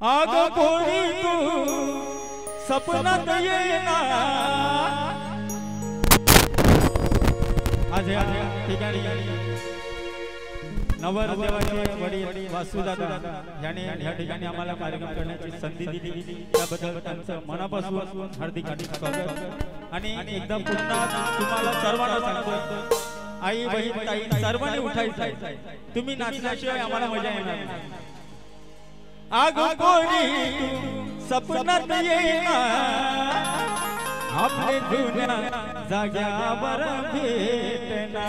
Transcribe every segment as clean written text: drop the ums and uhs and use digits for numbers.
आग कोणी तू सपनात येईना आज या ठिकाणी नवरदेवाचे वडील वासुदादा यांनी या ठिकाणी आम्हाला कार्यक्रम करण्याची संधी दिली त्याबद्दल त्यांचं मनापासून हार्दिक स्वागत। आणि एकदा पुन्हा तुम्हाला सर्वांना सांगतो आई बहीण ताई सर्वांनी उठायचं, तुम्ही नाचल्याशिवाय आम्हाला मजा येणार नाही। आग कोणी सपनात येईना आपले जुन्या जाग्यावर भेटना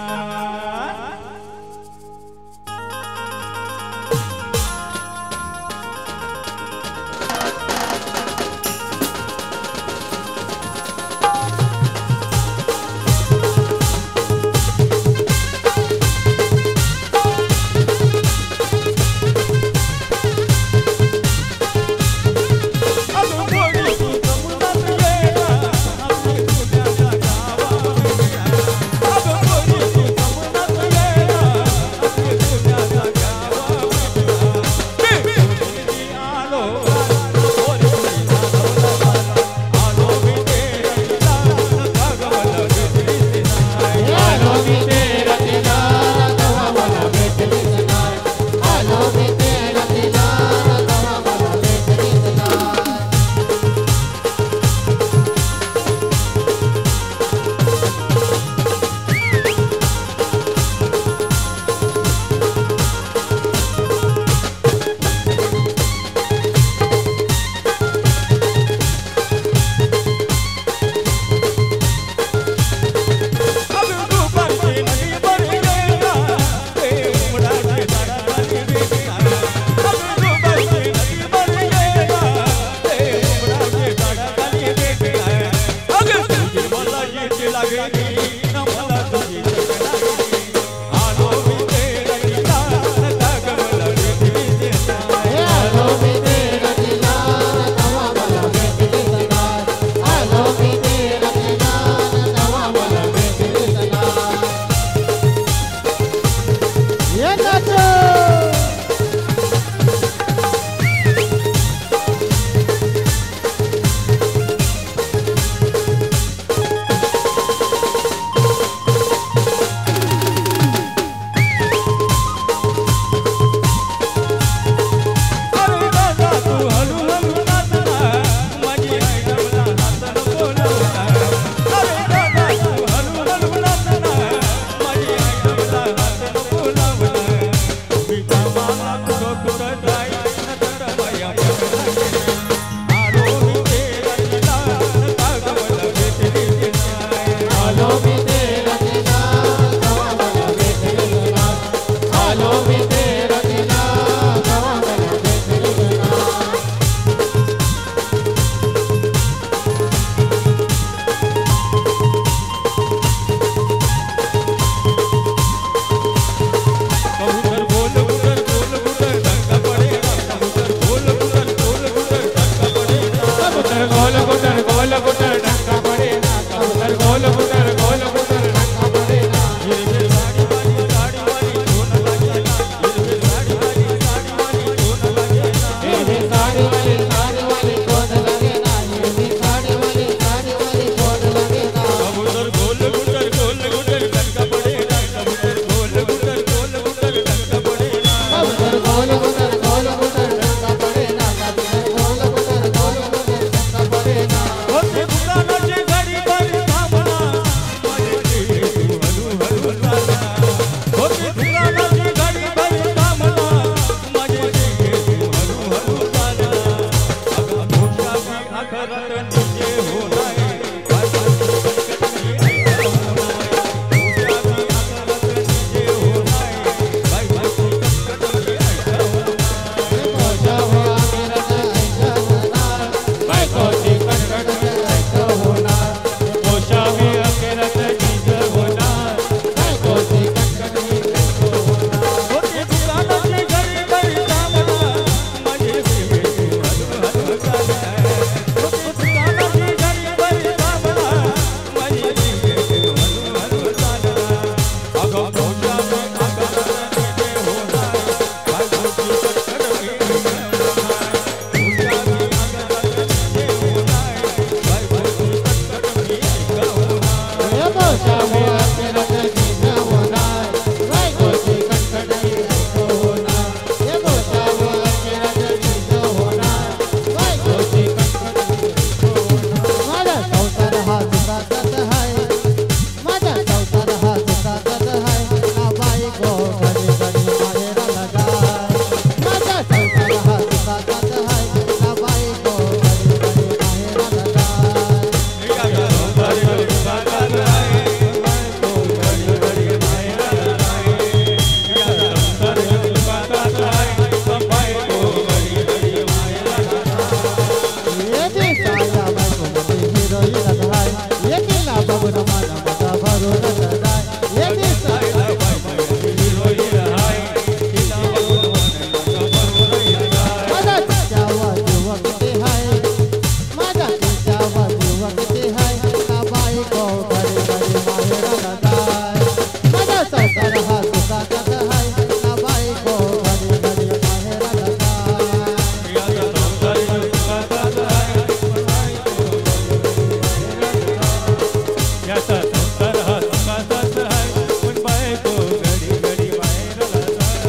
कसा सुंदर हा सुखाचाच आहे पण बायको घडी घडी बाहेरला जाय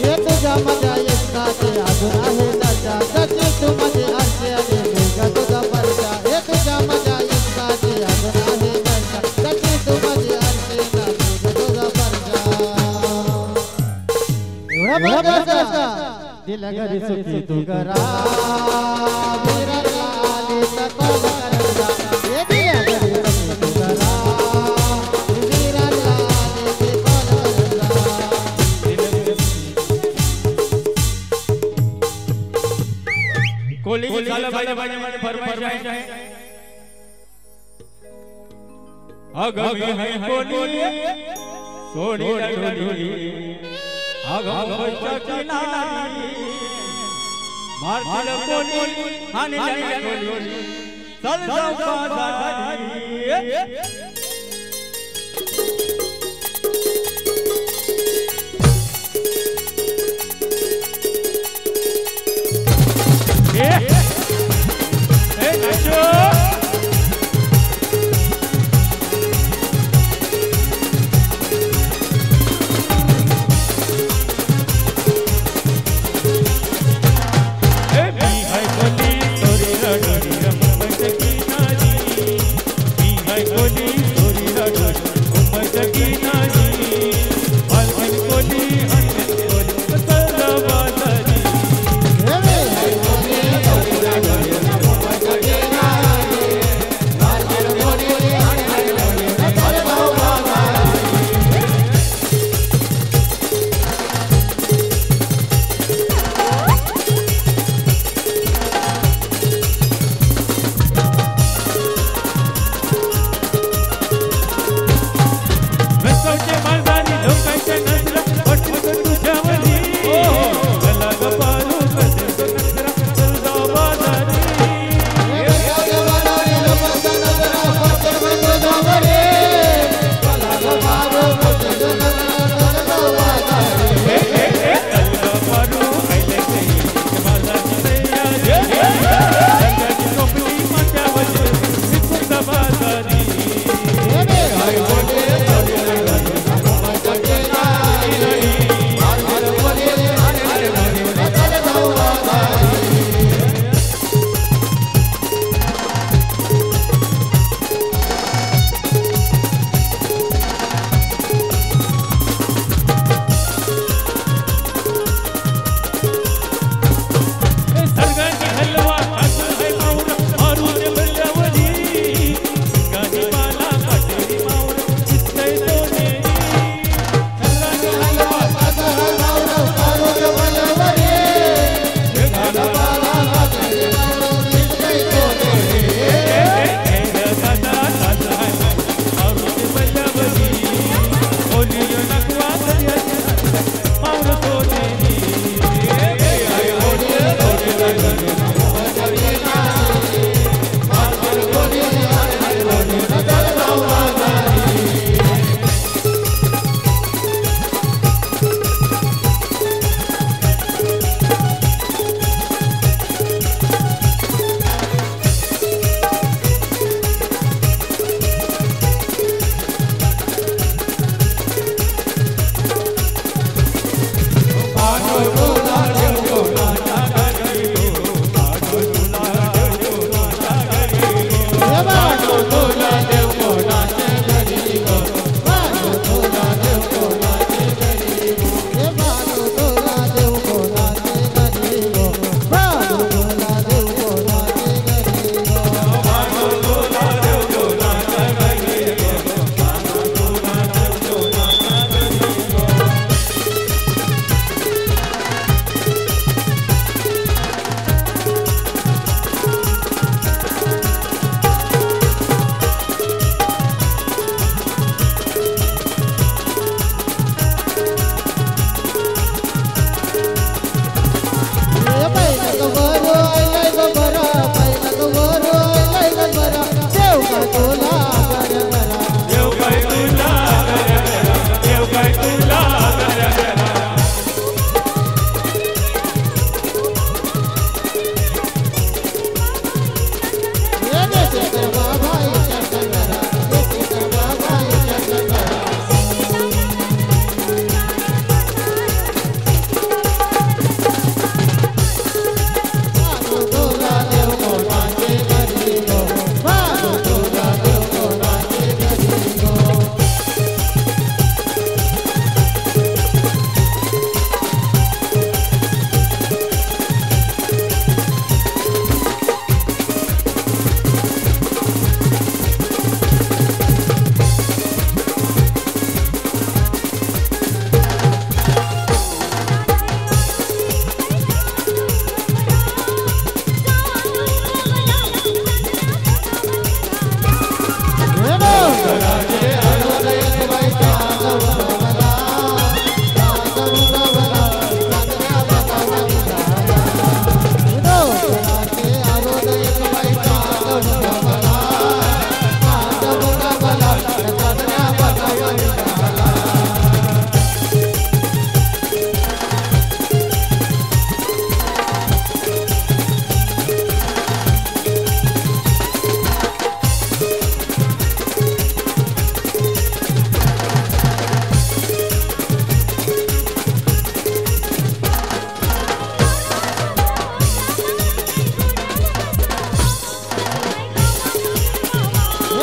ये तुझ्या माझ्या एकटाचे अजून आहे त्याच्या त्याची तू माझी आरती आणि मुलगा तुझा परचा ये तुझ्या माझ्या एकटाचे अजून आहे त्याच्या त्याची तू माझी आरती आणि मुलगा तुझा परचा एवढा बघायचा दिल घरी सुखी तू करा विरला आली तर कोण करता ये दिल घरी सुखी तू करा विरला आली तर कोण करता कोली झालं पाहिजे माझी फरमाईश आहे अगं मी है कोली सोडी ढोली अगं वैचा किनारी मारल कोली आणि कोली चल जाऊ बाजारी कोली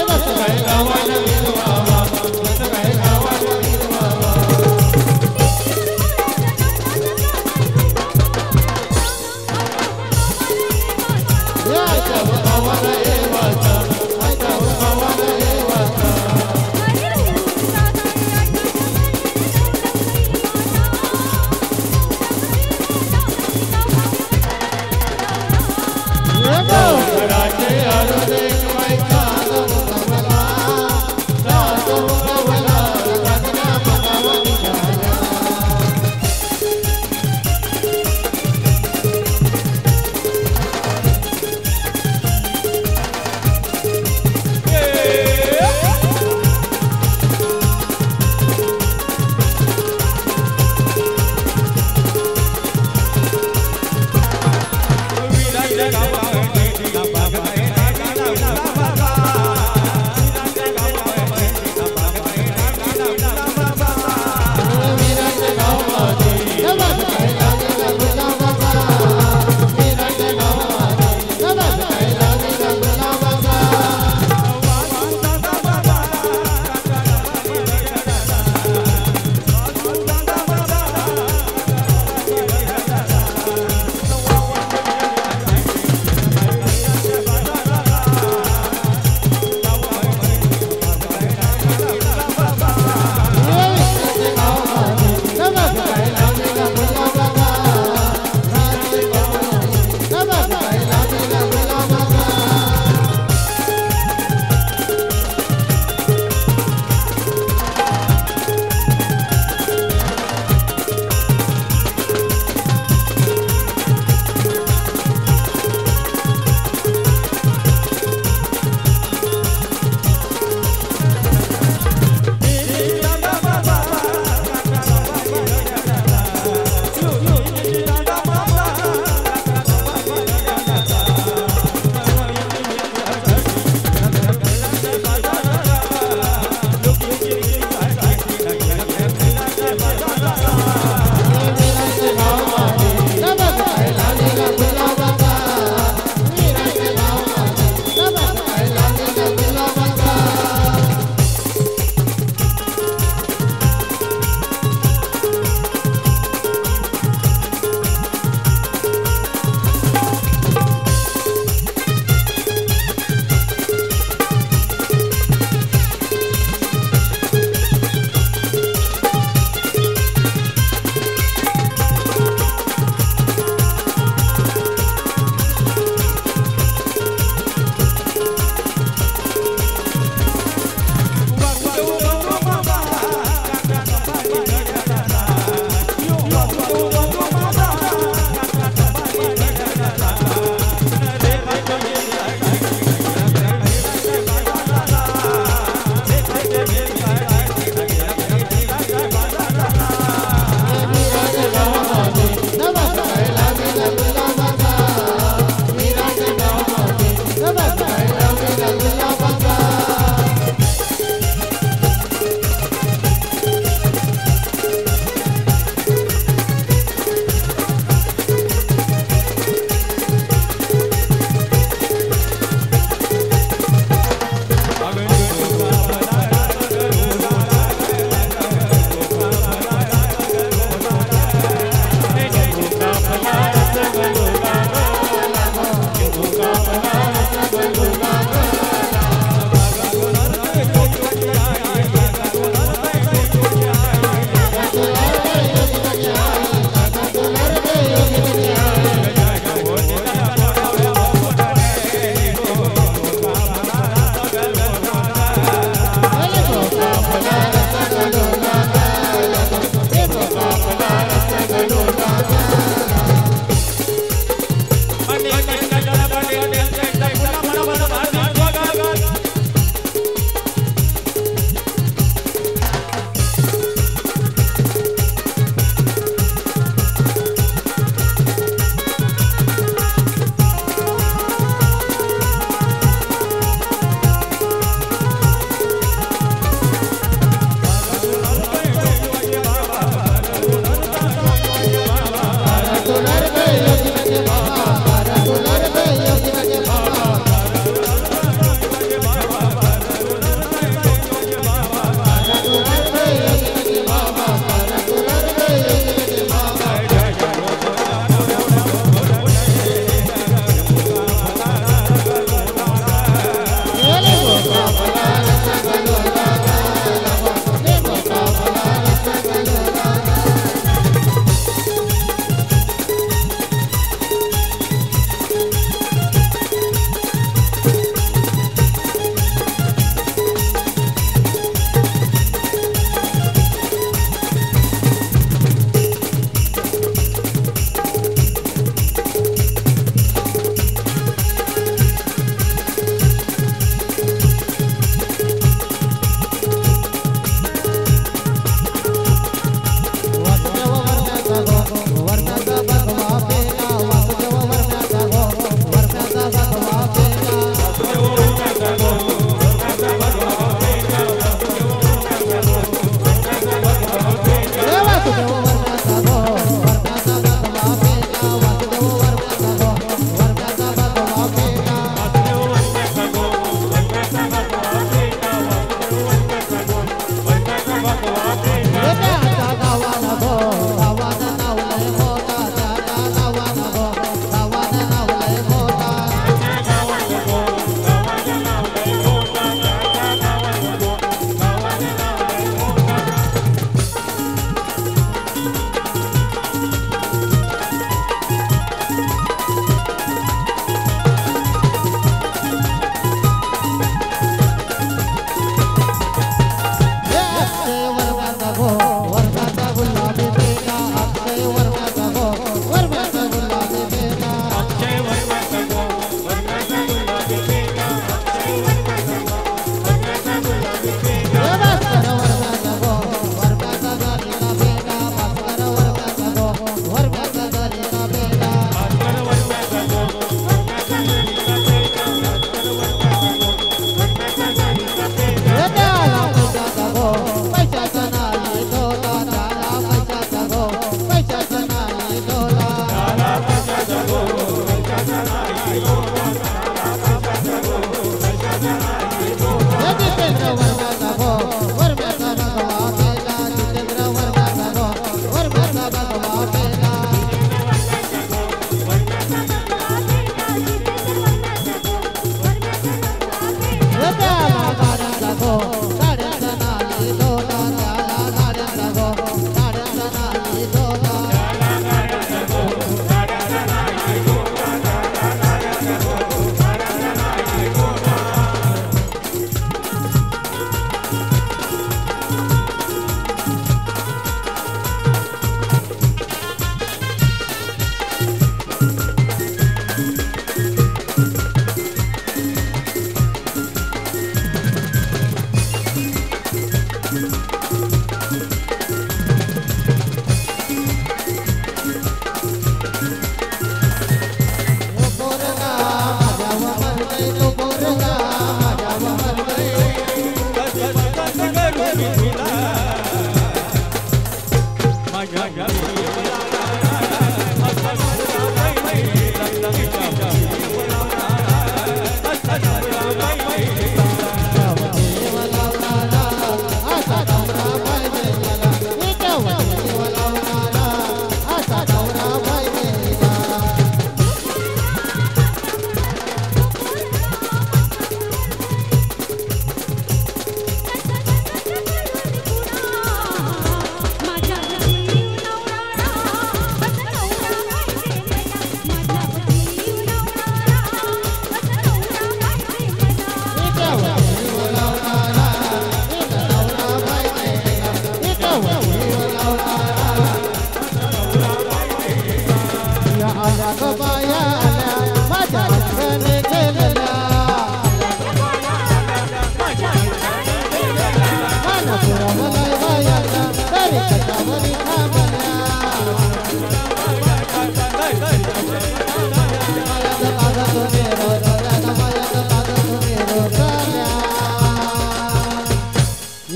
कसं काय गावाला विरवावा कसं काय गावाला विरवावा गावाला येवाचा गावाला येवाचा घराचे आरोग्य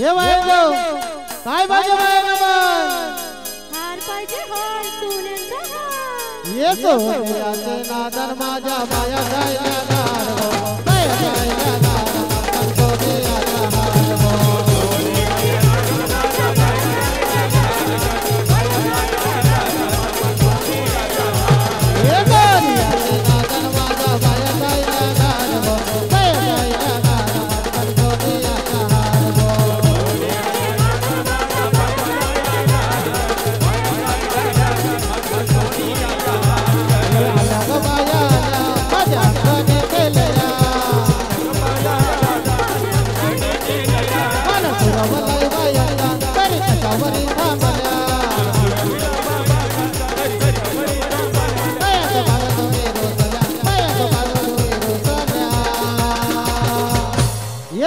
ये वाजो काय बाजे बायला मन हार पाहिजे हार सोन्याचा हार ये सोन्याचे नादन माझ्या बाया जायला दार हो बाया जायला दार नादन सोन्याचा हार हो ये सोन्याचे नादन माझ्या बाया जायला दार हो बाया जायला दार नादन सोन्याचा हार हो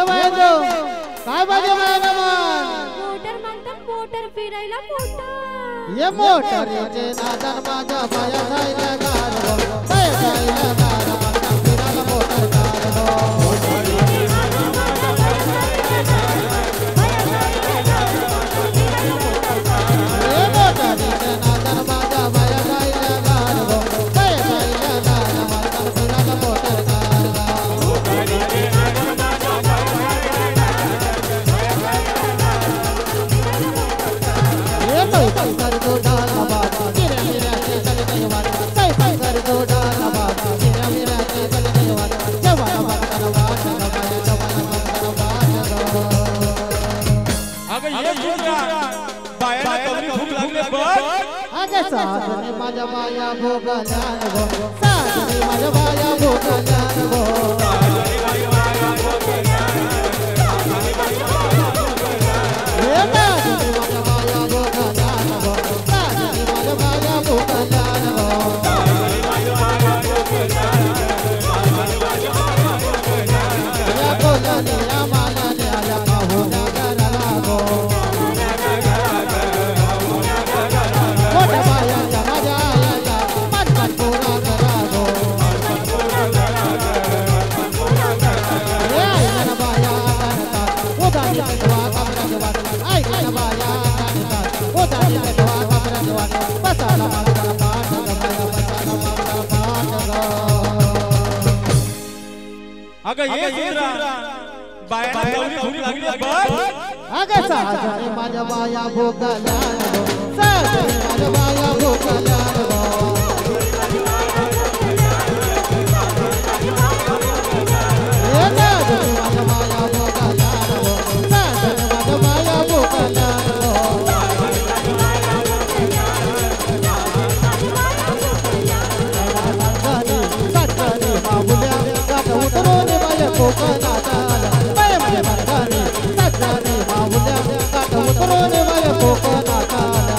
काय बाजे बायला मन मोटर म्हणतात मोटर फिरायला मोटर ये मोटरीचे नादन माझ्या बाया जायला दार हो बाया जायला दार नादन फिरायला मोटर दार हो ये मोटरीचे नादन माझ्या बाया जायला दार हो बाया जायला दार नादन फिरायला मोटर दार हो ये पैसा कर दो डाला बाबा मेरा मेरा के चले गए वाला पैसा कर दो डाला बाबा मेरा मेरा के चले गए वाला जवाना बंदर बाज गवाया जवाना बंदर बाज अगं ये सुद्धा बायाला कवरी भूक लागली बघ आगे साजने माझ्या बाया भोगाल्या गो साजने माझ्या बाया भोगाल्या गो ये साजने माझ्या बाया भोगाल्या गो साजने माझ्या बाया भोगाल्या गो या कोलाने या मालाने आल्या पाहुण्या घराला गो मोठ्या बायांच्या माझ्या आयाला मनपण पुरा करा गो ऐकन बाया आणतात उदानी पेटवा कमरात वाट ऐकन बाया आणतात उदानी पेटवा कमरात वाट बसाला मागचा पाठ ग बाया बसाला मागचा पाठ ग अगं ये सुद्धा बायाला कवरी भूक लागली बघ आगे साजने माझ्या बाया भोगाल्या गो साजने माझ्या बाया भोगाल्या गो ये साजने माझ्या बाया भोगाल्या गो साजने माझ्या बाया भोगाल्या गो साजने माऊल्या गाठ उतरून बाया कोकणात आल्या बाया माझ्या मार्गाने साजने माऊल्या गाठ उतरून बाया कोकणात आल्या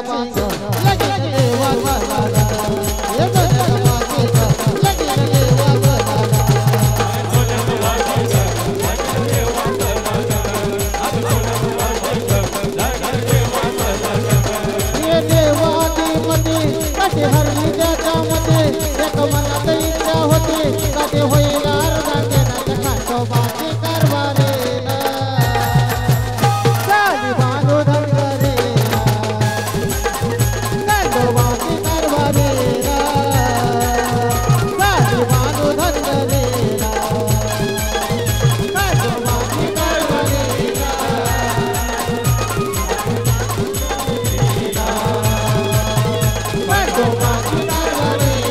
जगमातीचं लगीन देवाचं दादा येतो जगमातीचं लगीन देवाचं दादा ये देवादिपती कधी हरली त्याच्यामध्ये एक मनात इच्छा होती कधी होईल अर्धांगणाच्या खंडोबाची कारभारेला साली बांधू धनगरेला खंडोबाची कारभारेला साली बांधू धनगरेला खंडोबाची कारभारेला खंडोबाची कारभारेला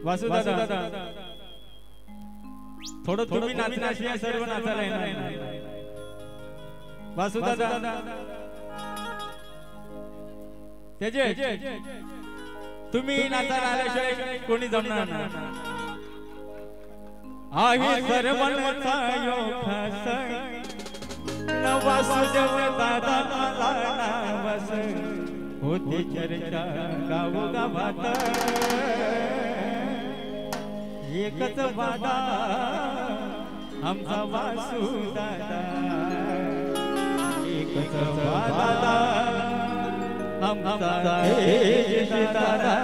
वासू दादा थोडं तुम्ही नाचण्याशिवाय सर्व नाचायला येणार नाही. वासू दादा त्याचे तुम्ही नाचायला आल्याशिवाय कोणी जमणार नाही. आहे सर्वांचा योग खास न वासुदेव दादा नावास होती चर्चा गावोगावात. एकच वादा आमचा वासू दादा, एकच वादा आमचा तेज दादा.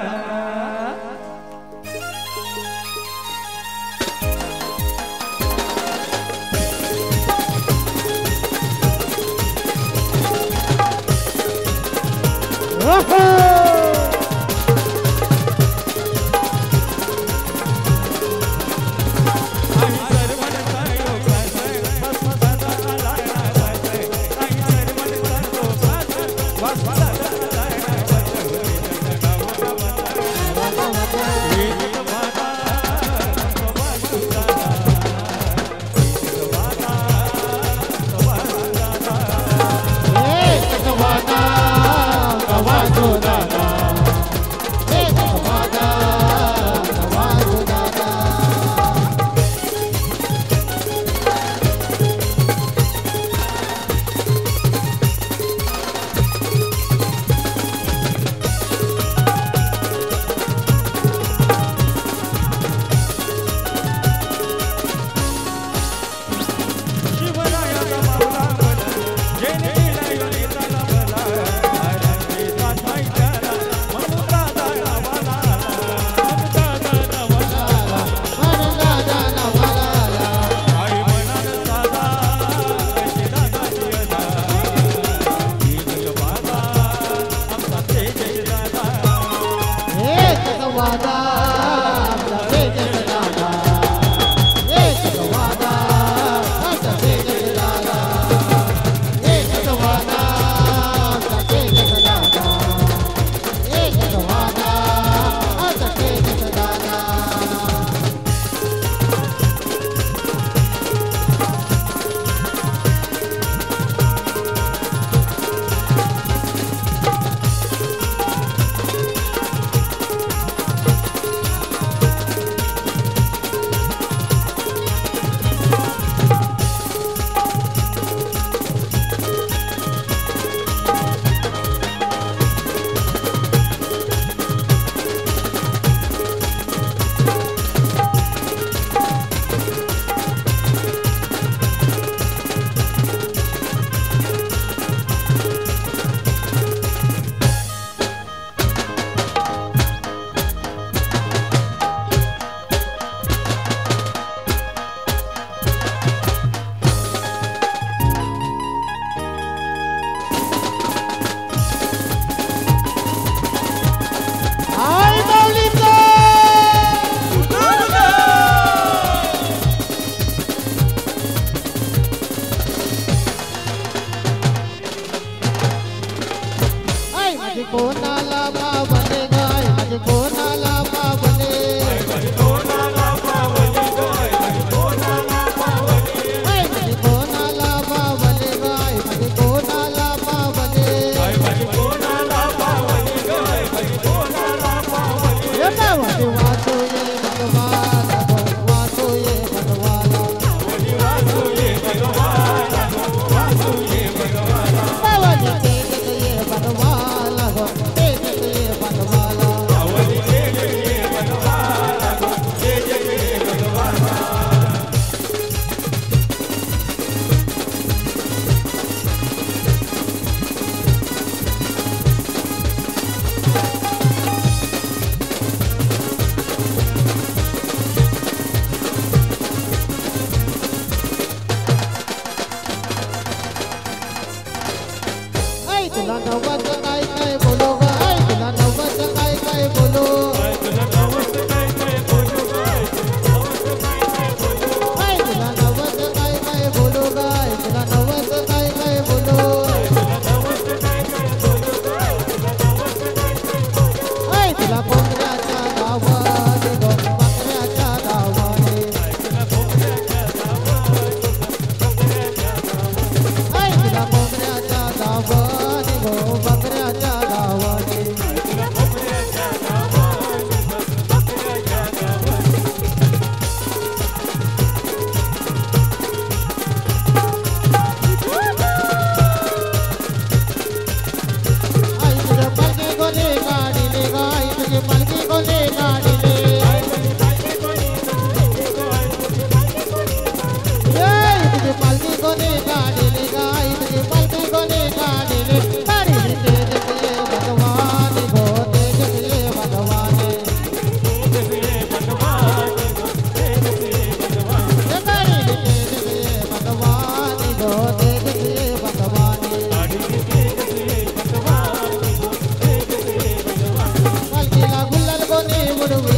कोने काढले तुझे पालकी कोने काढले गाई तुझे पालकी कोने काढले तारी तेज ये भगवान गो तेज ये भगवान तारी तेज ये भगवान गो तेज ये भगवान पालकीला गुल्लल कोने उडवे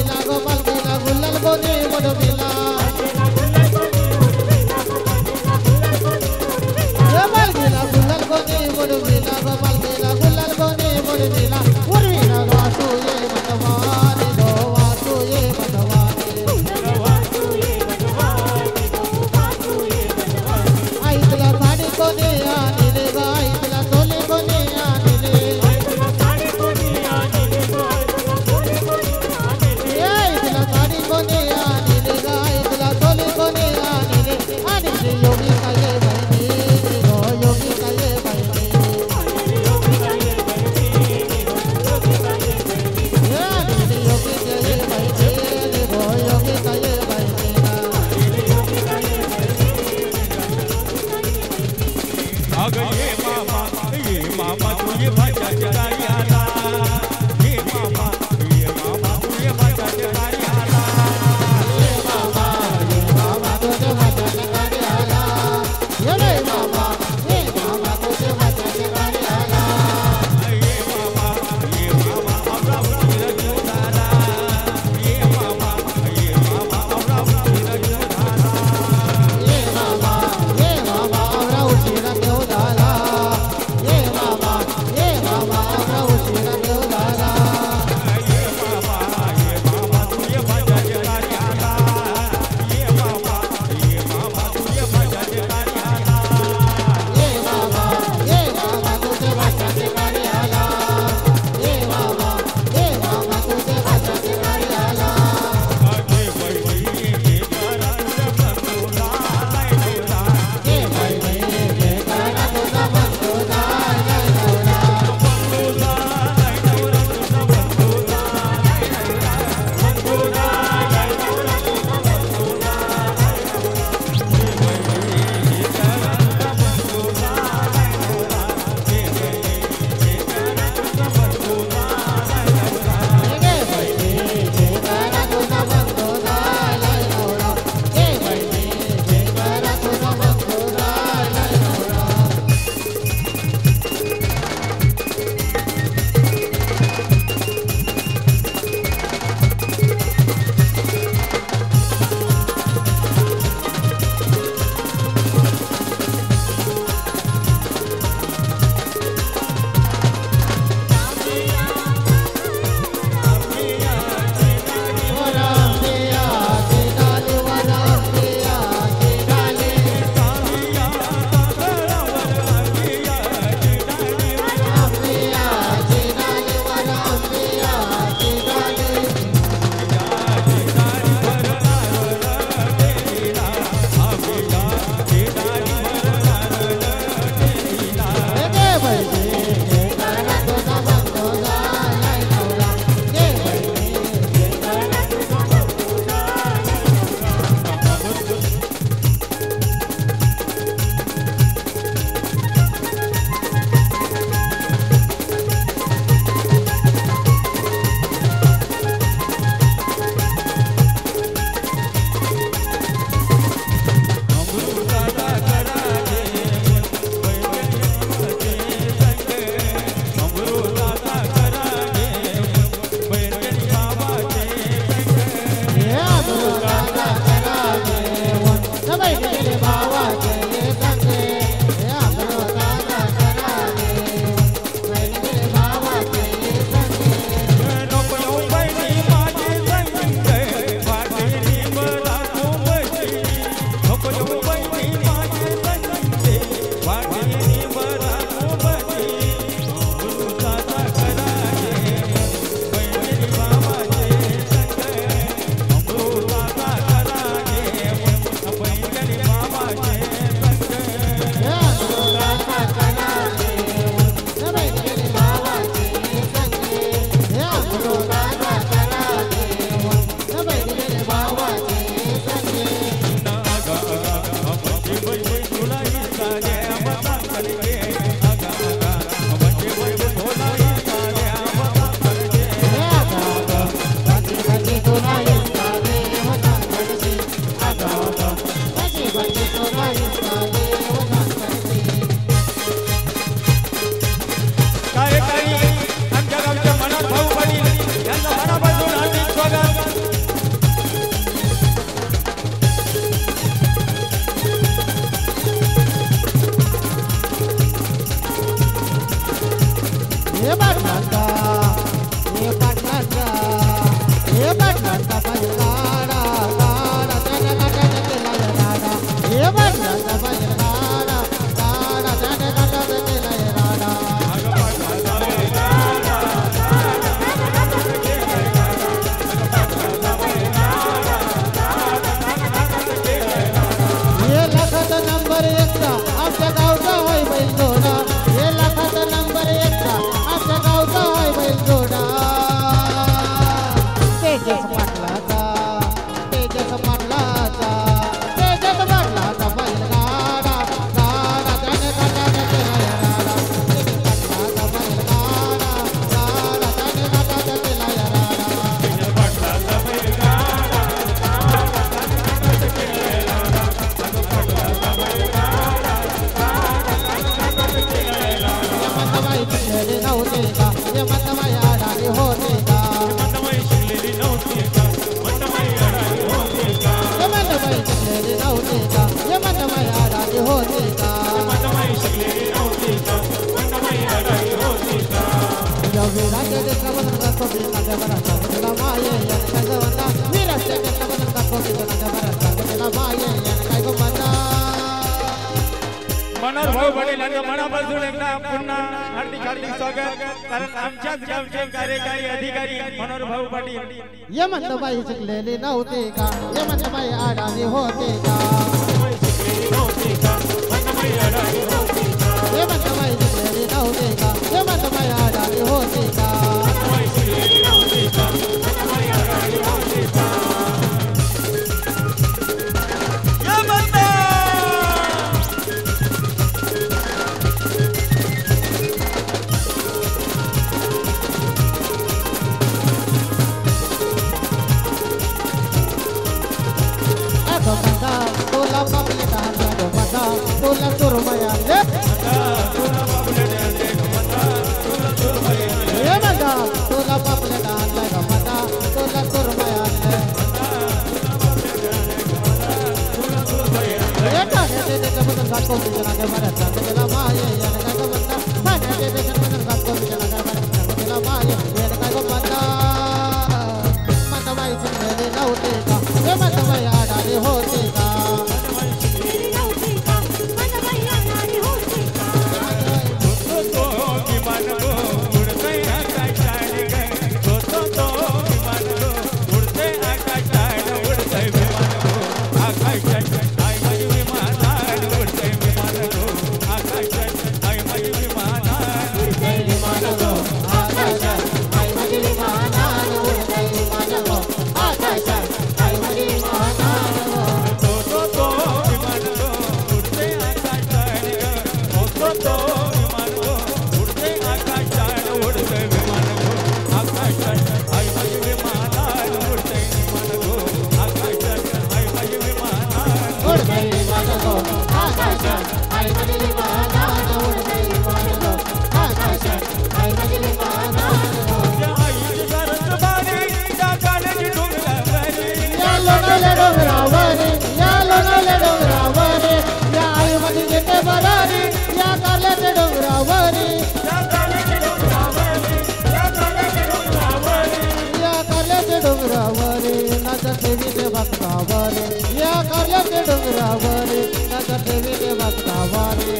भाऊ वडील यांचं मनापासून एकदा पुन्हा हार्दिक स्वागत. कारण आमच्याच गावचे कार्यकारी अधिकारी मनोहर भाऊ पाटील यमनबाई शिकलेली नव्हती का? यमनबाई आडाणी होते का? यमनबाई शिकलेली नव्हती का? यमनबाई आडाणी होती का? तोला बापले डांगा गमता तोला सुरमया ले तोला बापले डांगा गमता तोला बापले डांगा गमता तोला सुरमया ले ये काहे ते बदन घाट को बिजना के मरता तेला माये ये का गमता माने ते बदन घाट को बिजना के मरता तेला माये ये का गमता मतवाई सुनले नव्हते का हे मतवाई आडाले होते का या कार्याचे डोंगरावरे नगर देवीने भक्तावारे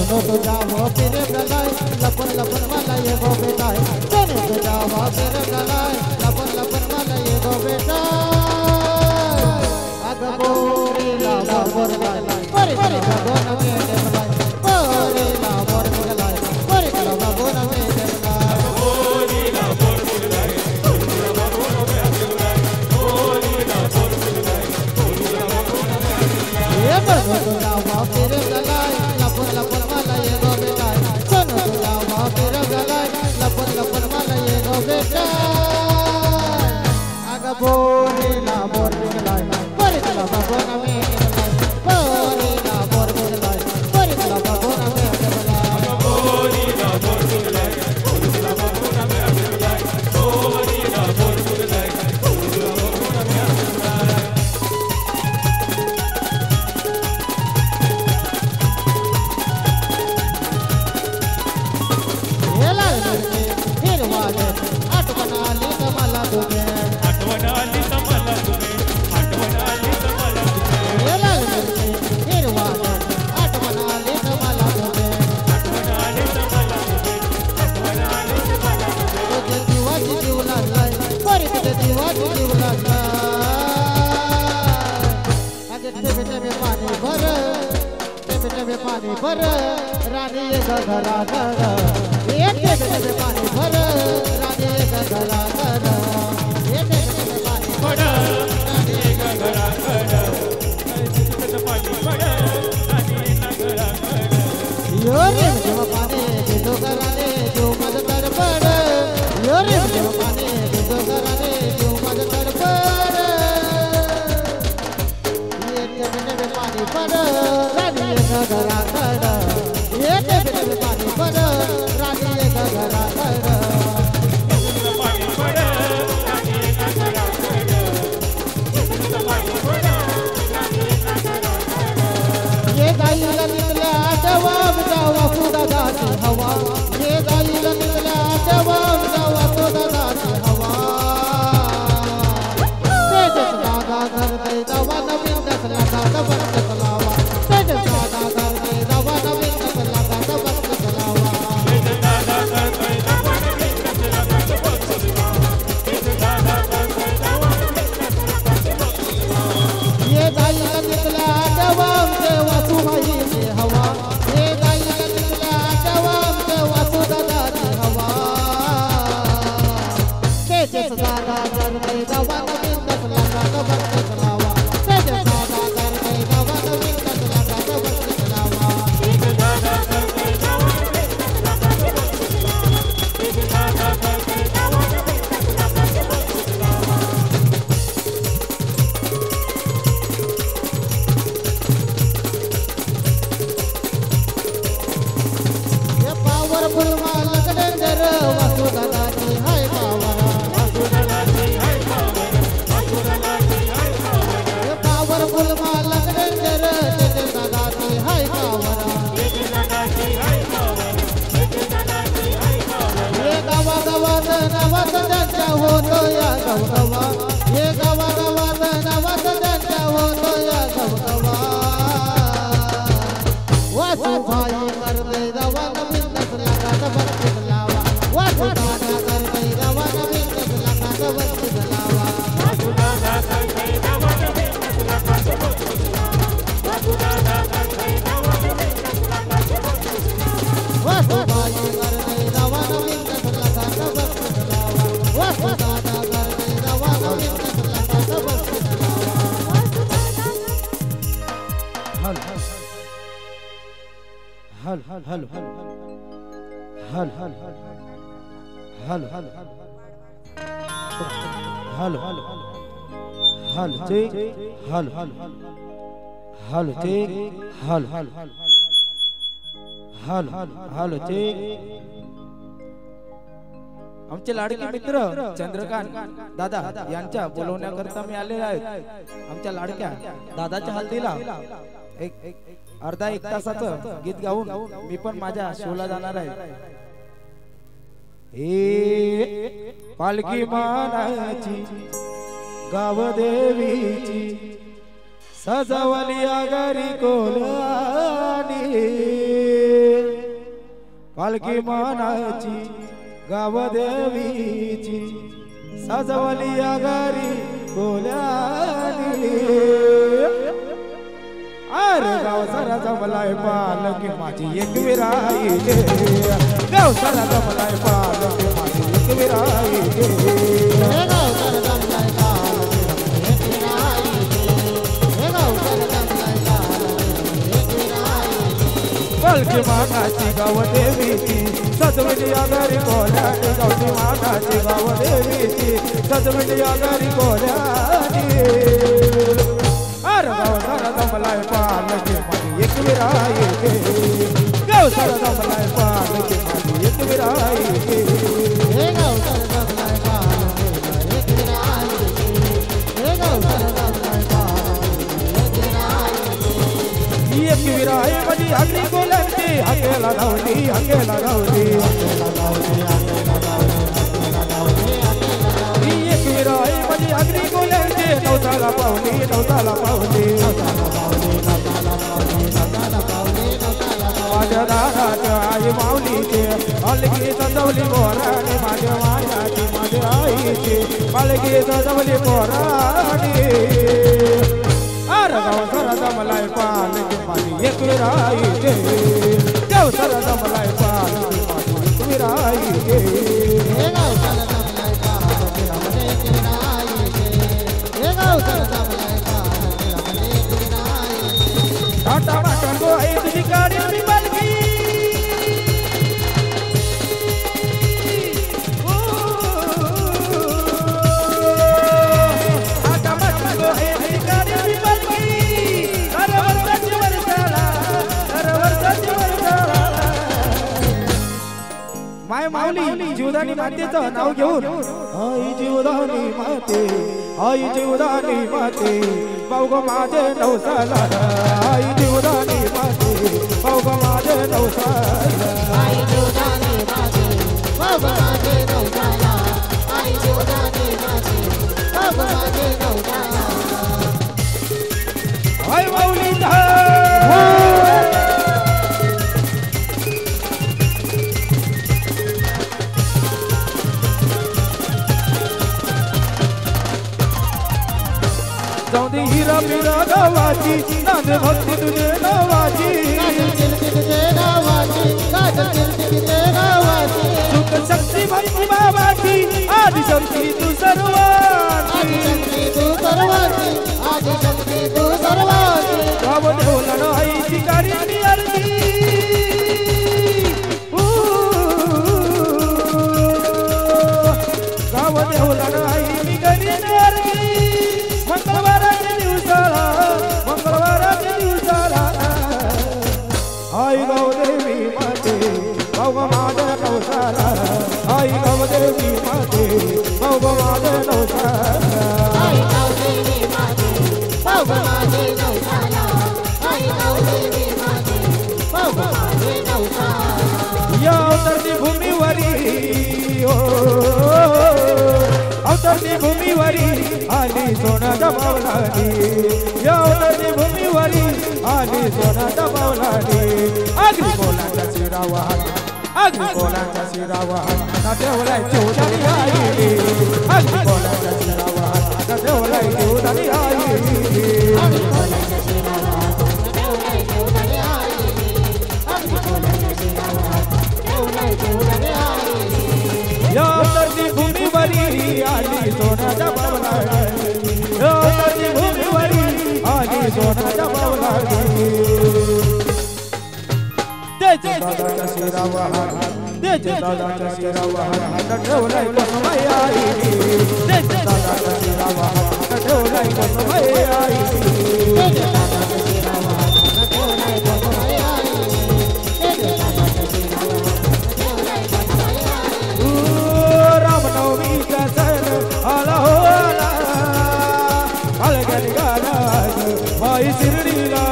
तो जाओ फिर गलाय लपन लपन वाला ये गो बेटा है सोने तो जाओ फिर गलाय लपन लपन वाला ये गो बेटा आग बोरी लावा बोर लाय परे परे गो न में देवलाय बोरी लावा बोर गलाय परे गो न में देवलाय बोरी लावा बोर गलाय बोरी लावा बोर गलाय बोरी लावा बोर गलाय बोरी लावा बोर गलाय ये बरगो तो जाओ फिर गलाय लपन लपन वाला ये गो बेटा सोनो तो जाओ फिर गलाय लपन लपन वाला ये गो बेटा आग बोरी ला बोर गलाय परे गो बाबो न में गलाय बोरी ला बोर गलाय परे गो बाबो न में गलाय बोरी ला बोर गलाय बोरी ला बाबो न में गलाय बोरी ला बोर गलाय बोरी ला बाबो न में गलाय पानी भर रानी घरा घर एक पानी भर रानी घरा घर एक पानी भर रानी घरा घर पानी भर रानी घरा घर योरे जो पानी जो घराने जो मद कर पड़ योरे जो पानी जो घराने जो मद कर पड़ ये पानी भर रानी घरा घर ये पानी भर रानी घरा घर जाईल तिथल्या आठवा आमच्या वासुदादाची हवा हे जाईल तिथल्या आठवा आमच्या वासुदादाची हवा तेजस दादा करते दवा नवीन दसला दादा बंद लावा तेजस दादा करते दवा नवीन दसला दादा बंद लावा ये जाईल तिथल्या आठवा आमच्या वासुबाईची हवा हे जाईल तिथल्या आठवा आमच्या वासुदादाची हवा तेजस दादा करते दवा नवीन दसला दादा बंद लावा तेजस दादा करते दवा नवीन दसला दादा बंद लावा ये पावरफुल मालक डेंजर वासुदादाची हाय पावर ये पावरफुल मालक डेंजर तेजस दादाची हाय पावर ये गावागावात नवात त्यांच्या होतो या गवगवा ये गावागावात नवात त्यांच्या होतो या गवगवा वासुबाई करते दवा नवीन दसला दादा बंद लावा वासुदादा करते दवा नवीन दसला दादा बंद लावा वासुबाई करते दवा नवीन दसला दादा बंद लावा वासुदादा करते दवा नवीन दसला दादा बंद लावा हल हल हल हल हल हल हल हल हल हल ठीक हल हल हल ठीक हल हल हल हल ठीक आमचे लाडके मित्र चंद्रकांत दादा यांच्या बोलवण्याकरता मी आलेले आहेत आमच्या लाडक्या दादाच्या हल्दीला एक अर्धा एक तासाचं गीत गाऊन मी पण माझ्या शोला जाणार आहे हे पालखी मानाची गावदेवीची सजवली आगरी कोलानी पालखी मानाची गावदेवीची सजवली आगरी कोलानी अरे गाव सारा जमलाय पालकी माझी एक विराई दे गाव सारा जमलाय पालकी माझी एक विराई दे गाव सारा जमलाय पालकी एक विराई दे गाव सारा जमलाय पालकी एक विराई दे पालकी मानाची गाव देवीची सजवली आगरी कोल्यानी गावची मानाची गाव देवीची सजवली आगरी कोल्यानी गाव सारा जमलाय पालकी माझी एक विराई दे गाव सारा जमलाय पालकी माझी एक विराई दे गाव सारा जमलाय पालकी एक विराई दे गाव सारा जमलाय पालकी एक विराई दे एक विराई माझी आगरी कोल्यांची हाकेला धावली हाकेला धावली एक विराई माझी आगरी कोल्यांची नवसाला पावली नवसाला पावली माझ्या दादाच्या आई माऊलीचे पालखी सजवली पोरानी माझ्या मायाची माझ्या आईची पालखी सजवली पोरानी अरे गाव सारा जमलाय पालखी माझी एक विराई दे गाव सारा जमलाय पालखी माझी एक विराई दे गाव सारा जमलाय पालकी एक विराई दे गाव सारा जमलाय पालकी एक विराई दे टाटा माटा को आई तुझी गाडी मी पालखी टाटा माटा को आई तुझी गाडी मी पालखी करवरची वर्षाला माय माऊली जीवदानी मातेचं नाव घेऊन आई जीवदानी माते आई जीवदानी माते भाऊ गो माझे नवसाला आई जीवदानी माते करते भक्ती तुझे नावाची तुझे नावाची तुझे नावाची सुख शक्ती भक्ती बाबाची आदिशक्ती तू सर्वांची तू सर्वांची आदिशक्ती तू सर्वांची गाव देवला नाहीची कारी आरती गाव देवला नाही करी आरती मंगळवाराच्या दिवसाला आई गावदेवी माते भाऊ माझ्या नवसाला आई गावदेवी माते भाऊ माझ्या नवसाला आई गावदेवी माते भाऊ माझे नवसाला आई गावदेवी माते भाऊ माझे नवसाला या अवतरती भूमीवरी अवतरती भूमीवरी आली सोनाच्या बावलानी या अवतरती भूमीवरी आली सोनाच्या बावलानी अग्नि बोलांच्या शिरावा अग्नि बोलांच्या शिरावा ना देवलाय चौदानी आईली अग्नि बोलांच्या शिरावा ना देवलाय चौदानी आईली अग्नि बोलांच्या शिरावा देवलाय चौदानी आईली अग्नि बोलांच्या शिरावा देवलाय चौदानी आईली या अवतरती भूमीवरी आली सोनाच्या बावलानी या अवतरती भूमीवरी आली सोनाच्या बावलानी देजे दादाच्या शिरावा देजे दादाच्या शिरावा ठेवलाय कसमाई आईली देजे दादाच्या शिरावा ठेवलाय कसमाई आईली देजे दादाच्या शिरावा ठेवलाय कसमाई आईली देजे दादाच्या शिरावा ठेवलाय कसमाई आईली रामनवमीचा सण आला हो आला अलगल गाला माई शिर्डीला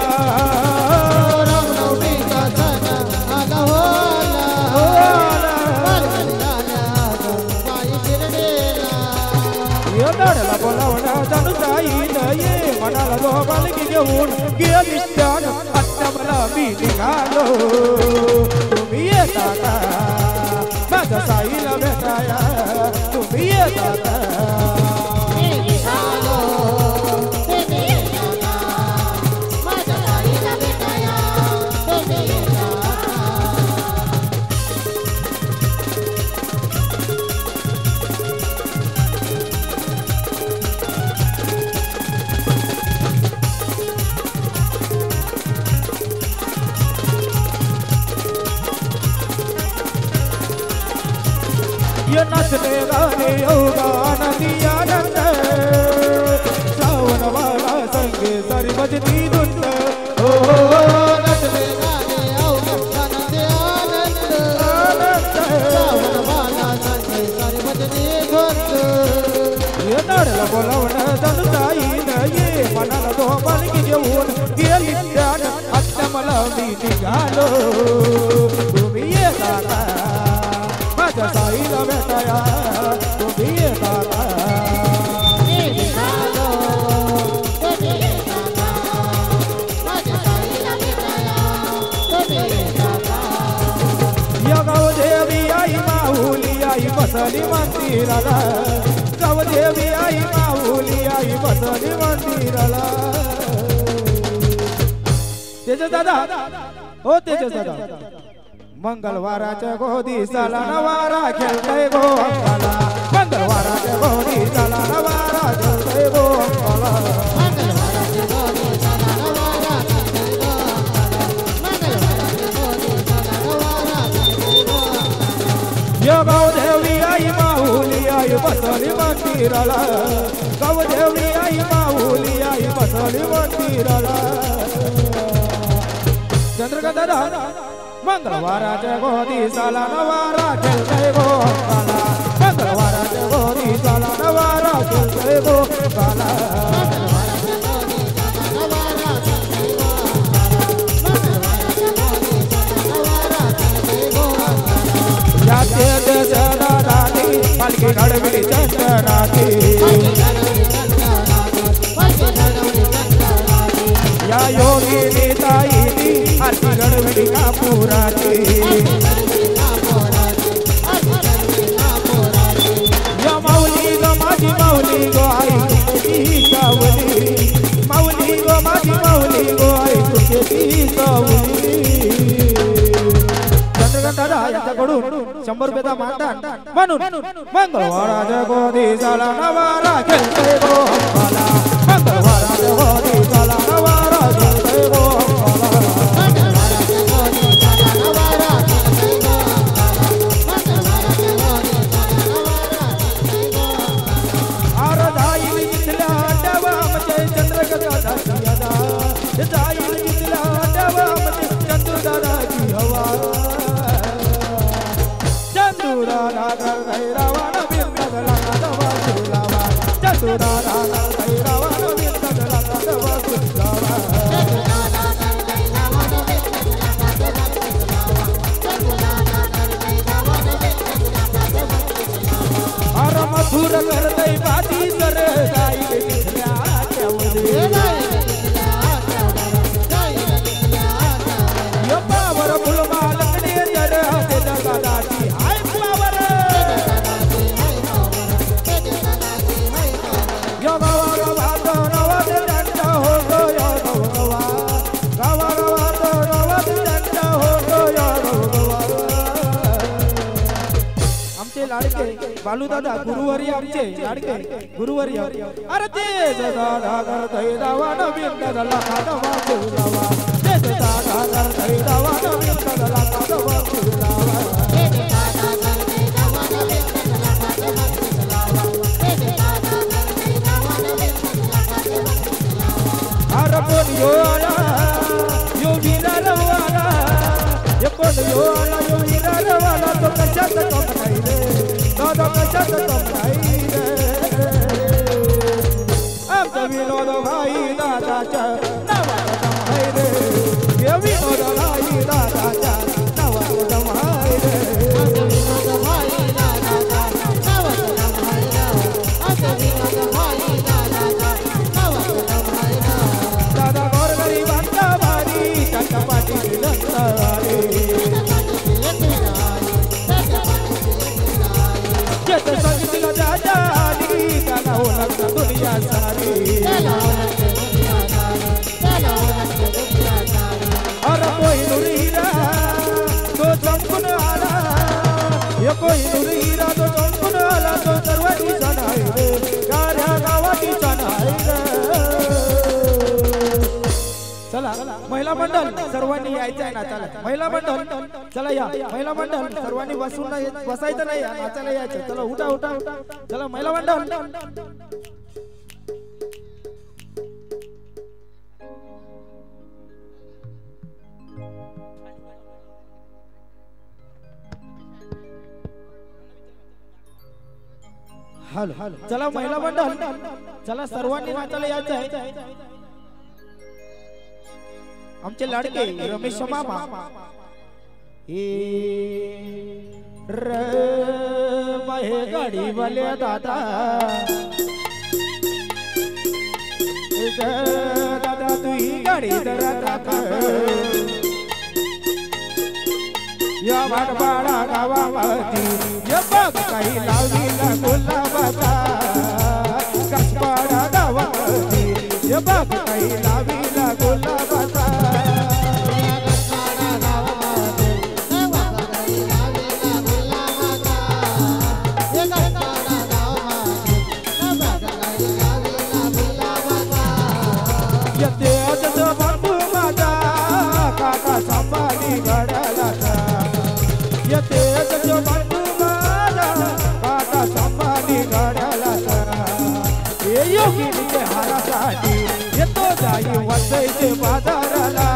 रामनवमीचा सण आला हो आला माई शिर्डीला या दाडाला बोलावणा जाणू जाईल ये मनाला दोघांनी घेऊन गेली त्यान आत्ता मला मी निघालो तुम्ही येता का माझ्या साईला भेटाया तुम्ही येता का ये नाचने गाणे योगा आनंदी आनंद श्रावण वाला संगे सारी भजनी धुंद हो नचले गाणे आनंदी आनंद श्रावण वाला संगे सारी भजनी धुंद ये नाडला बोलावणं जाणू जाईल ये मनाला दोबाल की घेऊन गेली त्यान आत्ता मला मी निघालो तुम्ही येता का माझ्या साईला भेटाया तुम्ही येता का या गावदेवी आई माऊली आई बसली मंदिराला गावदेवी आई माऊली आई बसली मंदिराला तेजस दादा हो तेजस दादा मंगळवाराच्या गोदी साला नवारा खेळतय गो अंबाला मंगळवाराच्या गोदी साला नवारा खेळतय गो अंबाला या गावदेवी आई माऊली आई बसली मंदिराला गावदेवी आई माऊली आई बसली मंदिराला चंद्रकांत दादा मंगळवाराच्या गोदी साला नवारा खेळतय गो अंबाला मंगळवाराच्या गोदी साला नवारा खेळतय गो अंबाला पालखी घडविली चंद्राची या योगिनी ताईनी आरती घडविली कापुराची या माऊली गो माझी माऊली गो आई सावली माऊली गो माझी माऊली गो आई केती सवली चंद्रकांत दादा यांच्याकडून 100 रुपयाचा मानधन म्हणून मंगळवाराच्या गोधीसाला नवारा खेळतोय गो अंबाला मंगळवाराच्या गोधीसाला नवारा खेळतोय गो मधुर करतय बाती कर गाई पावर फुलमा लकडी जर ते दादाची हाय फ्लावर यो गावा गावा नवद दंड हो गो यो गावा गावा गावा नवद दंड हो गो यो आमचे लाडके बालू दादा गुरुवारी आमचे लाडके गुरुवारी अरे ते दादा करतय दावा नवीन दादा खादवा फुलावा ते दादा करतय दावा नवीन दादा खादवा फुलावा अरे कोण यो आला यो विरारवाला ये कोण यो आला यो विरारवाला तो कशात कमराई रे दादा कशात कमराई रे आमचा विनोद भाई दादाच्या नावाचा दमाई रे ये विनोद भाई दादाच्या नावाचा दमाई रे आमचा विनोद भाई दादाच्या नावाचा दमाई रे आमचा विनोद भाई दादाच्या नावाचा दमाई रे दादा गोरगरिबांचा भारी त्याच्या पाठीशी लंगडारी जेत संगीतला जाजाली त्याला ओळखता दुनिया सारी अरे कोहिनूर हीरा तो चमकून आला ये कोहिनूर हीरा तो चमकून आला तो सर्वांनीचा नाही रे गाऱ्या गावातीचा नाही रे चला महिला मंडळ सर्वांनी यायचं आहे नाचायला महिला मंडळ चला या महिला मंडळ सर्वांनी बसायचं नाही नाचायला यायचं चला उठा उठा चला महिला मंडळ हॅलो चला महिला मंडळ चला सर्वांनी नाचायला यायचं आहे आमचे लाडके रमेश मामा हे गाडी वाले दादा दादा तू ही गाडी जरा टाक या वाटपाडा गावावरती या बघ काही लावलीला गुलाबाचा कसपाडा गावावरती या बघ काही लावलीला गुलाबाचा येते अजून बंधू माझा काका संभाजी घडला येते अजून बंधू माझा काका संभाजी घडला हे योगिनीचे हारासाठी येतो जाई वसईचे बाजाराला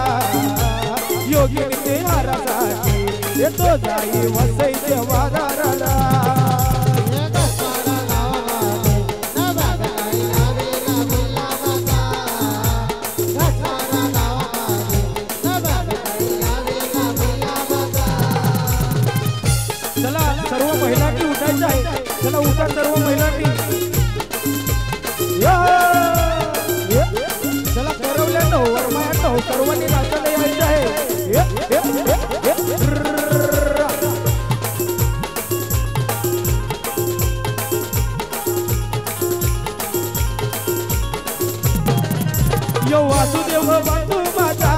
योगिनीचे हारासाठी येतो जाई वसईचे बाजाराला सर्व महिलांनी उठायचं आहे चला उठा सर्व महिलांनी चला करवल्यानं वरमायानं सर्वांनी नाचायला यायचं आहे यो वासुदेव बंधू माझा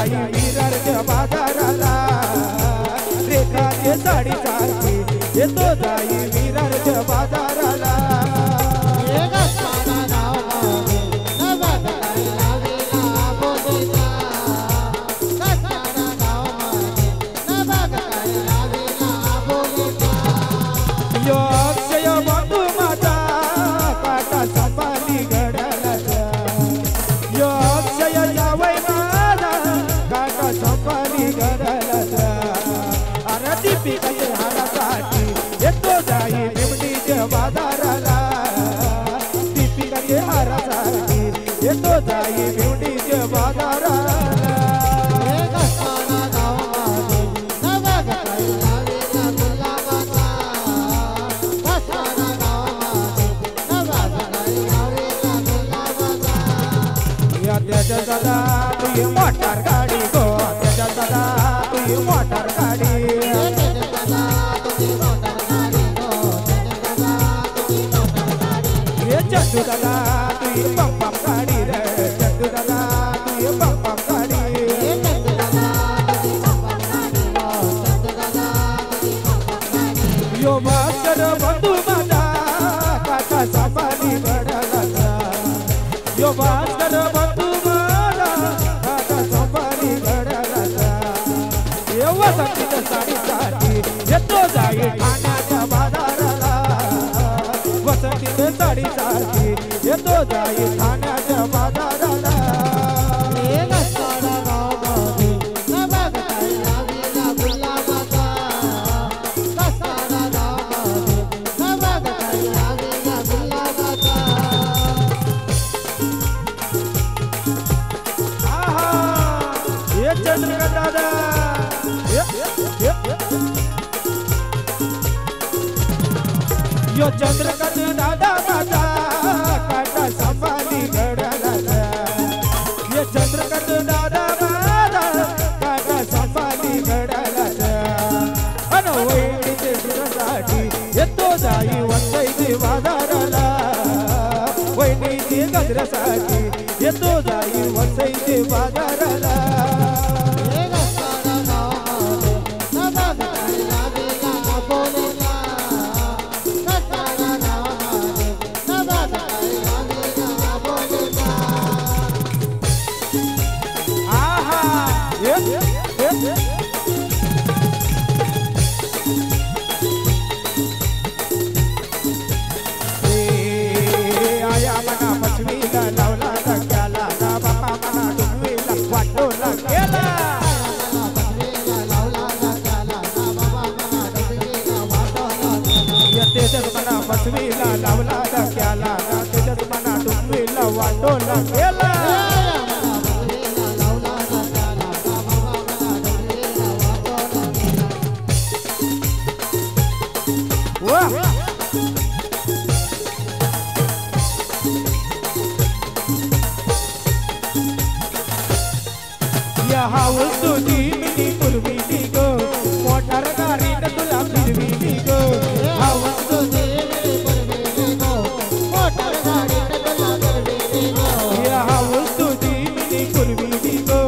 जाई विरारच्या बाजाराला रेखाचे साडी सारखी येतो जाई विरारच्या बाजाराला यो अक्षय बंधू माझा काटा संपाली घड्याळाचा यो अक्षय जावई माझा काटा संपाली घड्याळाचा अरे दीपिकाच्या हारासाठी येतो जाई बिमडीच्या बाजाराला दीपिकाच्या हारासाठी येतो जाई बिमडीच्या बाजाराला त्याच्या दादा तुझी मोटार गाडी गो त्याच्या दादा तुझी मोटार गाडी ये चंदू दादा तुझी बम बम गाडी रे चंदू दादा तुझी बम बम गाडी यो भास्कर बंधू माझा काका सांभाळी बडला यो भास्कर बंधू वसंतीच्या साडीसाठी येतो जाई ठाण्याच्या बाजाराला वसंतीच्या साडीसाठी येतो जाई ठाण्याच्या बाजाराला चंद्रकांत दादा यो चंद्रकांत दादा माझा काटा संभाली घड्याळाचा ये चंद्रकांत दादा माझा काटा संभाली घड्याळाचा अन वहिनीचे सुरासाठी येतो जाई वसईच्या बाजाराला वहिनीचे गजऱ्यासाठी येतो जाई वसईच्या बाजाराला आया मना मछवीला लावला धक्याला ना बापा मना डुबवीला वाटोला गेला तेजस मना मछवीला लावला धक्याला ना तेजस मना डुबवीला वाटोला गेला हाऊस तुझी मिनी पुरविली गो मोटार गाडीनं तुला फिरविली गो हाऊस तुझी मिनी पुरविली गो मोटार गाडीनं तुला फिरविली गो हाऊस तुझी मिनी पुरविली गो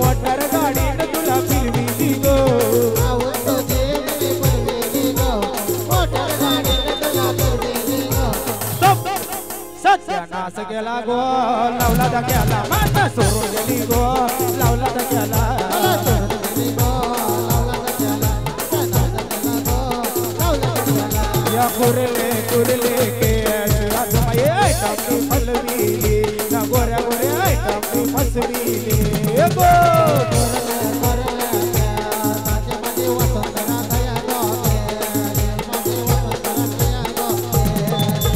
मोटार गाडीनं तुला फिरविली गो हाऊस तुझी मिनी पुरविली गो मोटार गाडीनं तुला फिरविली गो सत्यानाश गेला गो लावला धक्याला माता सोडून गेली गो लावला धक्याला या कुरले कुरले के राजमाई टाकी फलविली ना गोऱ्या गोऱ्या टाकी फसविली गो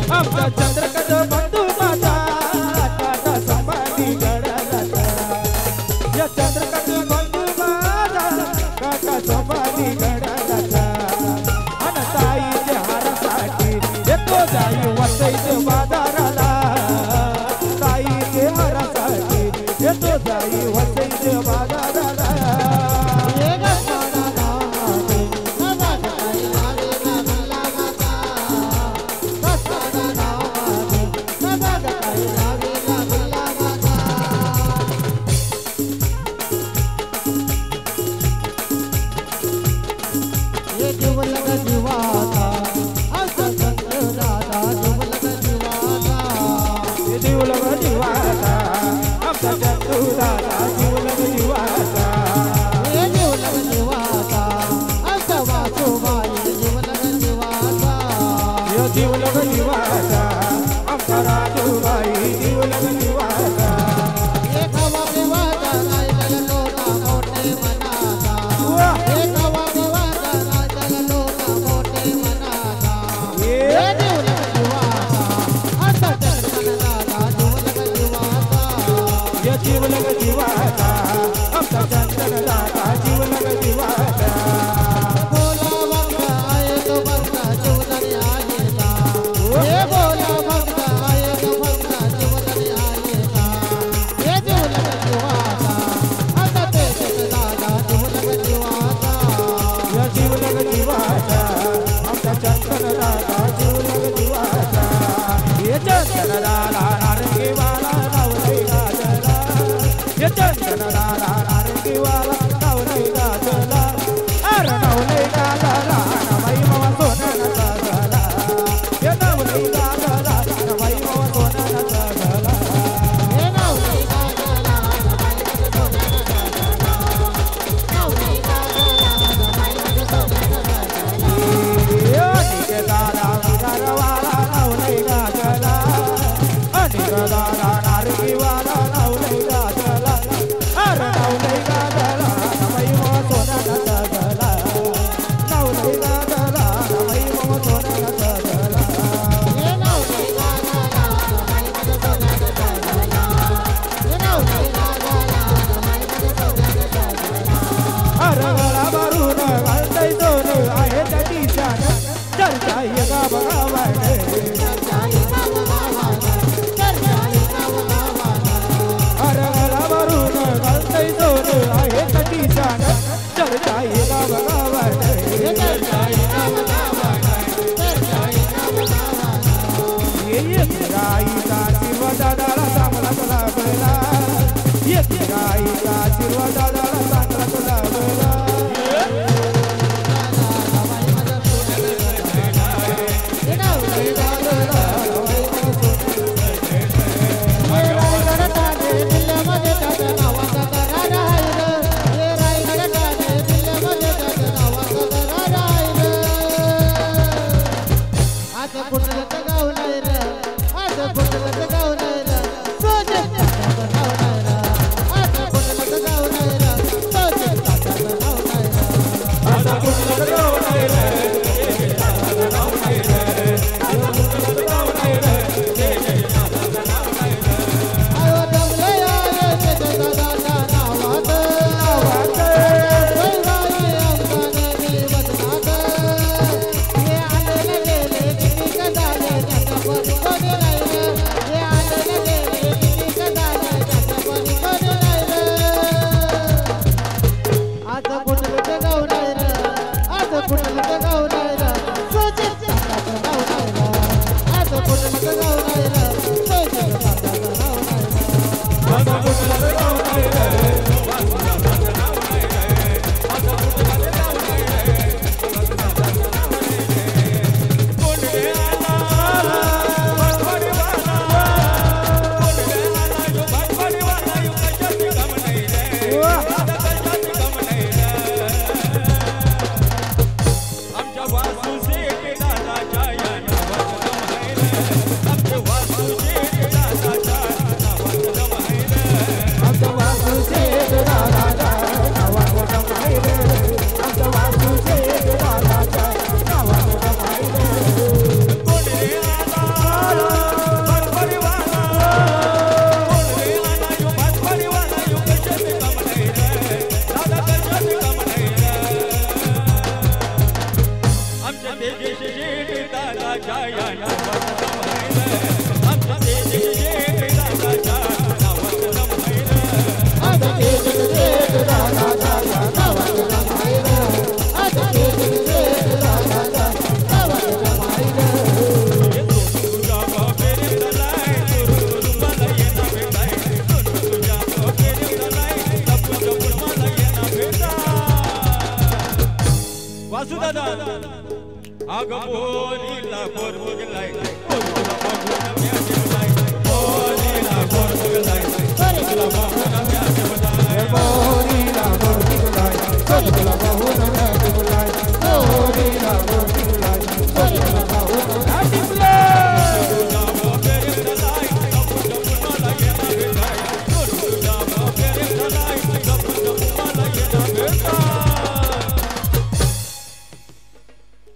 आमचा चंद्रकांत बंधू माझा काटा संभाली घड्याळाचा या चंद्रकांत बंधू माझा काटा संभाली घड्याळाचा अन ताईच्या हारासाठी येतो जाई वसईच्या बाजाराला ताईच्या हारासाठी येतो जाई वसईच्या बाजाराला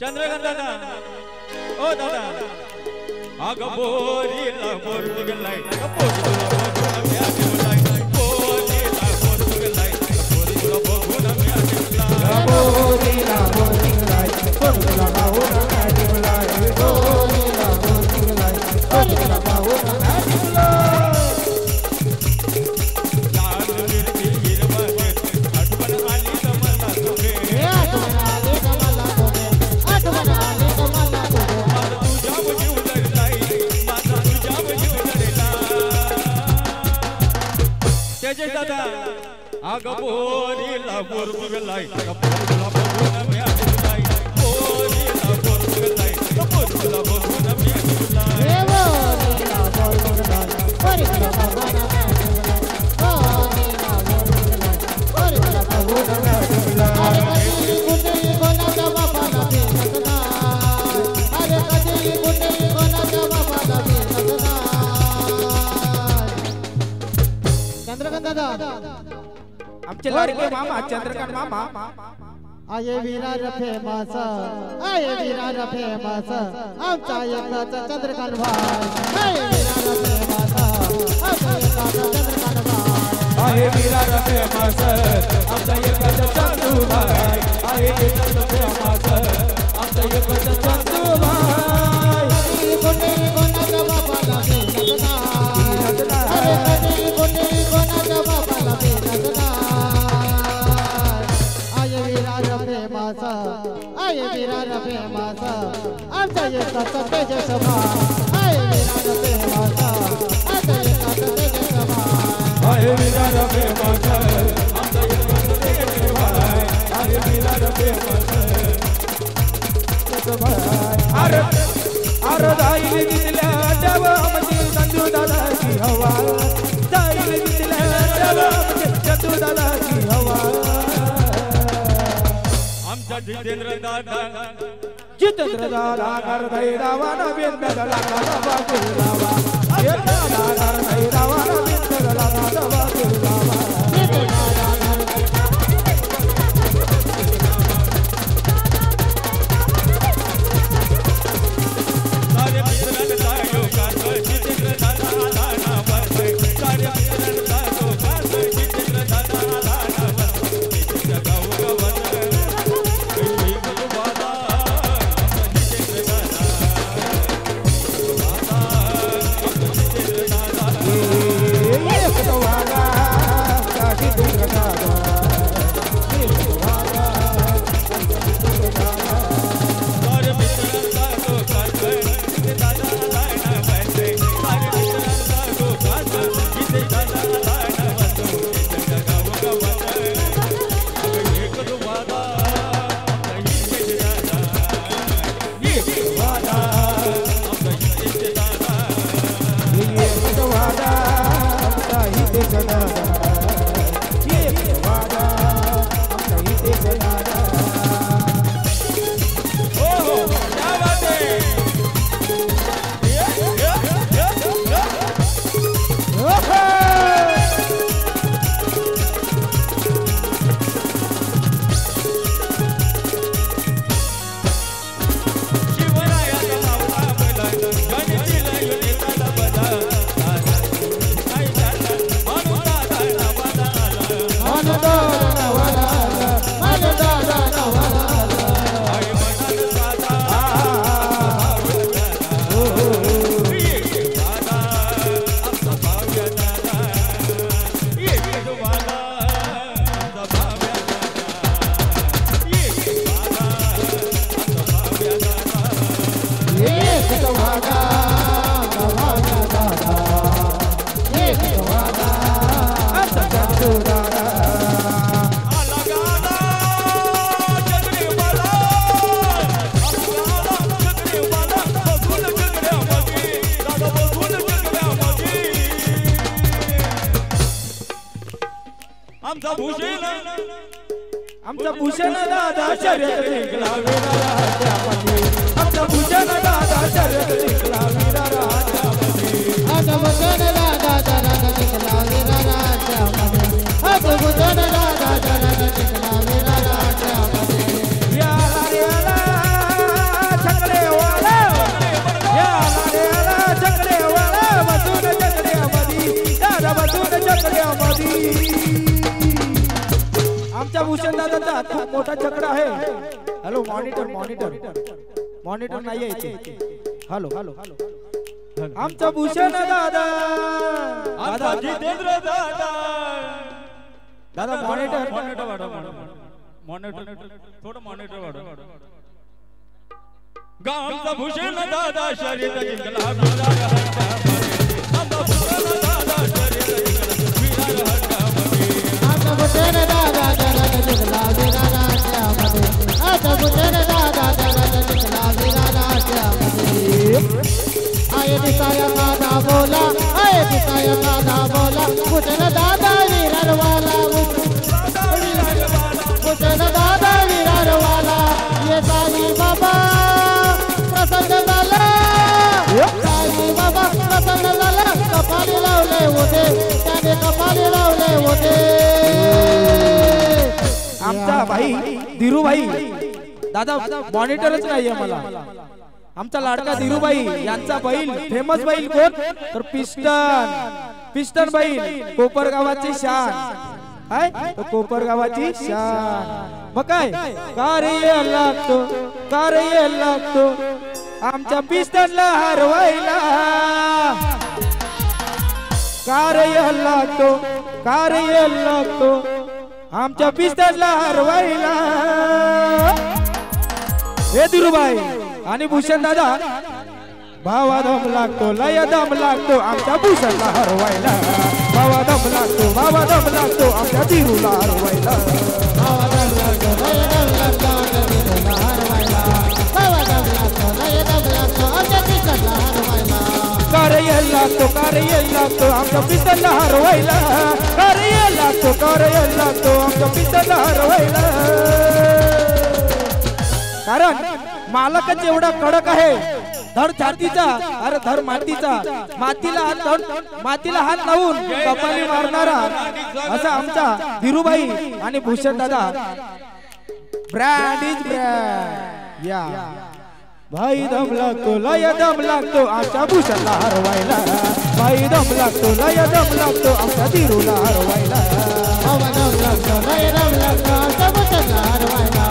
चंद्रकांत दादा ओ दादा आग बोरी ला बोर गलाई बोरी ला बोर म्या गलाई बोरी ला बोर गलाई बोरी ला बोर म्या गलाई बोरी ला बोर गलाई बोरी ला बोर म्या गलाई बोरी ला बोर गलाई बोरी ला बोर म्या गलाई यार दिल की गिरवा के अटवन आली तमला तुके अटवन आली तमला तुके अटवन आली तमला तुके मार तू जाव जीव लड़लाई मार तू जाव जीव लड़ला तेज दादा आग बोरी ला बोर गलाई बोरी ला बोर म्या गलाई बोरी ला बोर गलाई बोरी ला बोर म्या गलाई रे बोरी ला बोर गलाई बोरी ला बोर म्या चंद्रकांत दादा आमचे लाडके मामा चंद्रकांत मामा आये वीरा रफे मासा आये वीरा रफे मासा आमचा एकदाचा चंद्रकांत भाई आये वीरा रफे मासा आमचा एकदाचा चंद्रकांत भाई आहे वीरा रफे मासा आमचा एकदाचा चंदू भाई आहे वीरा रफे मासा आमचा एकदाचा चंदू भाई कोणी कोणाच्या बापाला बेनगना अरे कोणी कोणाच्या बापाला बेनगना आये वीरा रफे मासा आये वीरा रफे मासा आमचा एकदाचा तेजस भाई आये वीरा रफे मासा आमचा एकदाचा तेजस भाई आहे वीरा रफे मासा आमचा एकदाचा तेजस भाई आहे वीरा रफे मासा अरे अरे दाईल दिसल्या देव आमची संजू दादाची हवा दाईल दिसल्या देव आमची संजू दादाची हवा आमचा जितेंद्र दादा कर दैरावा नवीन बदला बाबा गुलावा येता कर दैरावा नवीन बदला बाबा गुलावा आमचा भूषण आमचा भूषण दादा शर्यत जिंकला वीरा राजामध्ये आमचा भूषण दादा शर्यत जिंकला वीरा राजामध्ये आमचा भूषण दादा शर्यत जिंकला वीरा राजामध्ये आमचा भूषण दादा शर्यत जिंकला वीरा राजामध्ये याला रे याला छकडेवाला याला रे याला छकडेवाला बसून छकड्यामध्ये दादा बसून छकड्यामध्ये आमच्या भूषण दादाचा खूप मोठा चक्र आहे हॅलो मॉनिटर मॉनिटर मॉनिटर नाही आहे इथे हॅलो हॅलो आमचा भूषण दादा दादा जितेंद्र दादा दादा मॉनिटर मॉनिटर वाढव मॉनिटर थोडं मॉनिटर वाढव गावचा भूषण दादा शर्यत जिंकला वीरा हट्टामध्ये आमचा भूषण दादा शर्यत जिंकला वीरा हट्टामध्ये आमचा भूषण दादा शर्यत जिंकला वीरा राजामध्ये आमचा भूषण दादा शर्यत जिंकला वीरा राजामध्ये आये दिसाया दादा बोला आये दिसाया दादा बोला भूषण दादा वीरवाला भूषण दादा वीरवाला ये साई बाबा प्रसन्न झाला साई बाबा प्रसन्न झाला कपाली लावले होते त्याने कपाली लावले होते आमचा भाई धीरूभाई दादा मॉनिटरच नाहीये मला आमचा लाडका धीरूभाई यांचा बैल फेमस बैल कोण तर पिस्टन पिस्टन बैल कोपरगावाची शान आहे तो कोपरगावाची शान मग काय कार्य लागतो आमच्या पिस्टनला हरवायला कार्य लागतो आमच्या पिस्टनला हरवायला हे धीरूभाई आणि भूषण दादा भावा दम लागतो लय दम लागतो आमच्या भूषणला हरवायला भावा दम लागतो आमच्या धीरूला हरवायला भावा दम लागतो लय दम लागतो आमच्या धीरूला हरवायला भावा दम लागतो लय दम लागतो आमच्या पिस्टनला हरवायला कार्य लागतो आमच्या पिस्टनला हरवायला कार्य लागतो आमच्या पिस्टनला हरवायला कारण मालकच एवढा कडक आहे धड छातीचा अरे धड मातीला हात लावून कपाली मारणारा असा आमचा धीरूभाई आणि भूषण दादा ब्रँड इज ब्रँड या भाई दम लागतो लय दम लागतो आमच्या भूषणला हरवायला भाई दम लागतो लय दम लागतो आमच्या धीरूला हरवायला भावा दम लागतो लय दम लागतो आमच्या भूषणला हरवायला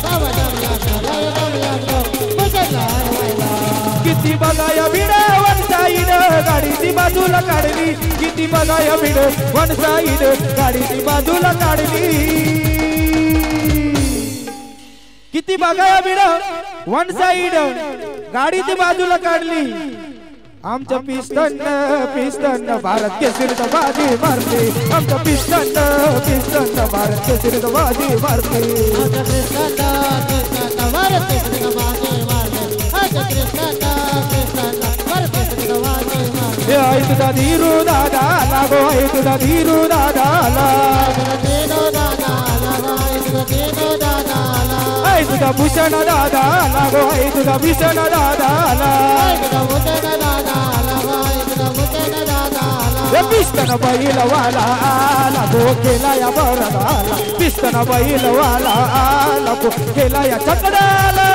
भावा दम लागतो लय दम लागतो भूषणला हरवायला किती बघाया भिड वन साईड गाडीची बाजूला काढली किती बघाया भिड वन साईड गाडीची बाजूला काढली किती बघाया भिड वन साईड गाडीची बाजूला काढली आमच्या पिस्टन भारत केसरीत बाजी मारते आमच्या पिस्टन भारत केसरीत बाजी मारते आमच्या पिस्टन भारत केसरीत बाजी मारते आमच्या पिस्टन भारत केसरीत बाजी मारते हे आई तुझा धीरू दादा लागो आई तुझा धीरू दादा आई तुझा भूषण दादा लागो आई तुझा भूषण दादा पिस्तन बैल वाला आला गो केला या बरदाला पिस्तन बैल वाला आला गो केला या चकडाला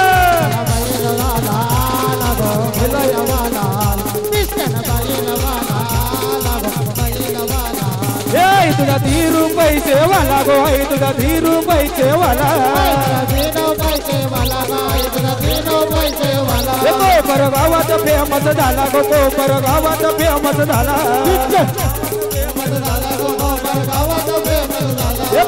तुझा धीरू पैसे वाला गो आई तुझा धीरू पैसे वाला कोपर गावात फेमस झाला गो कोपर गावात फेमस झाला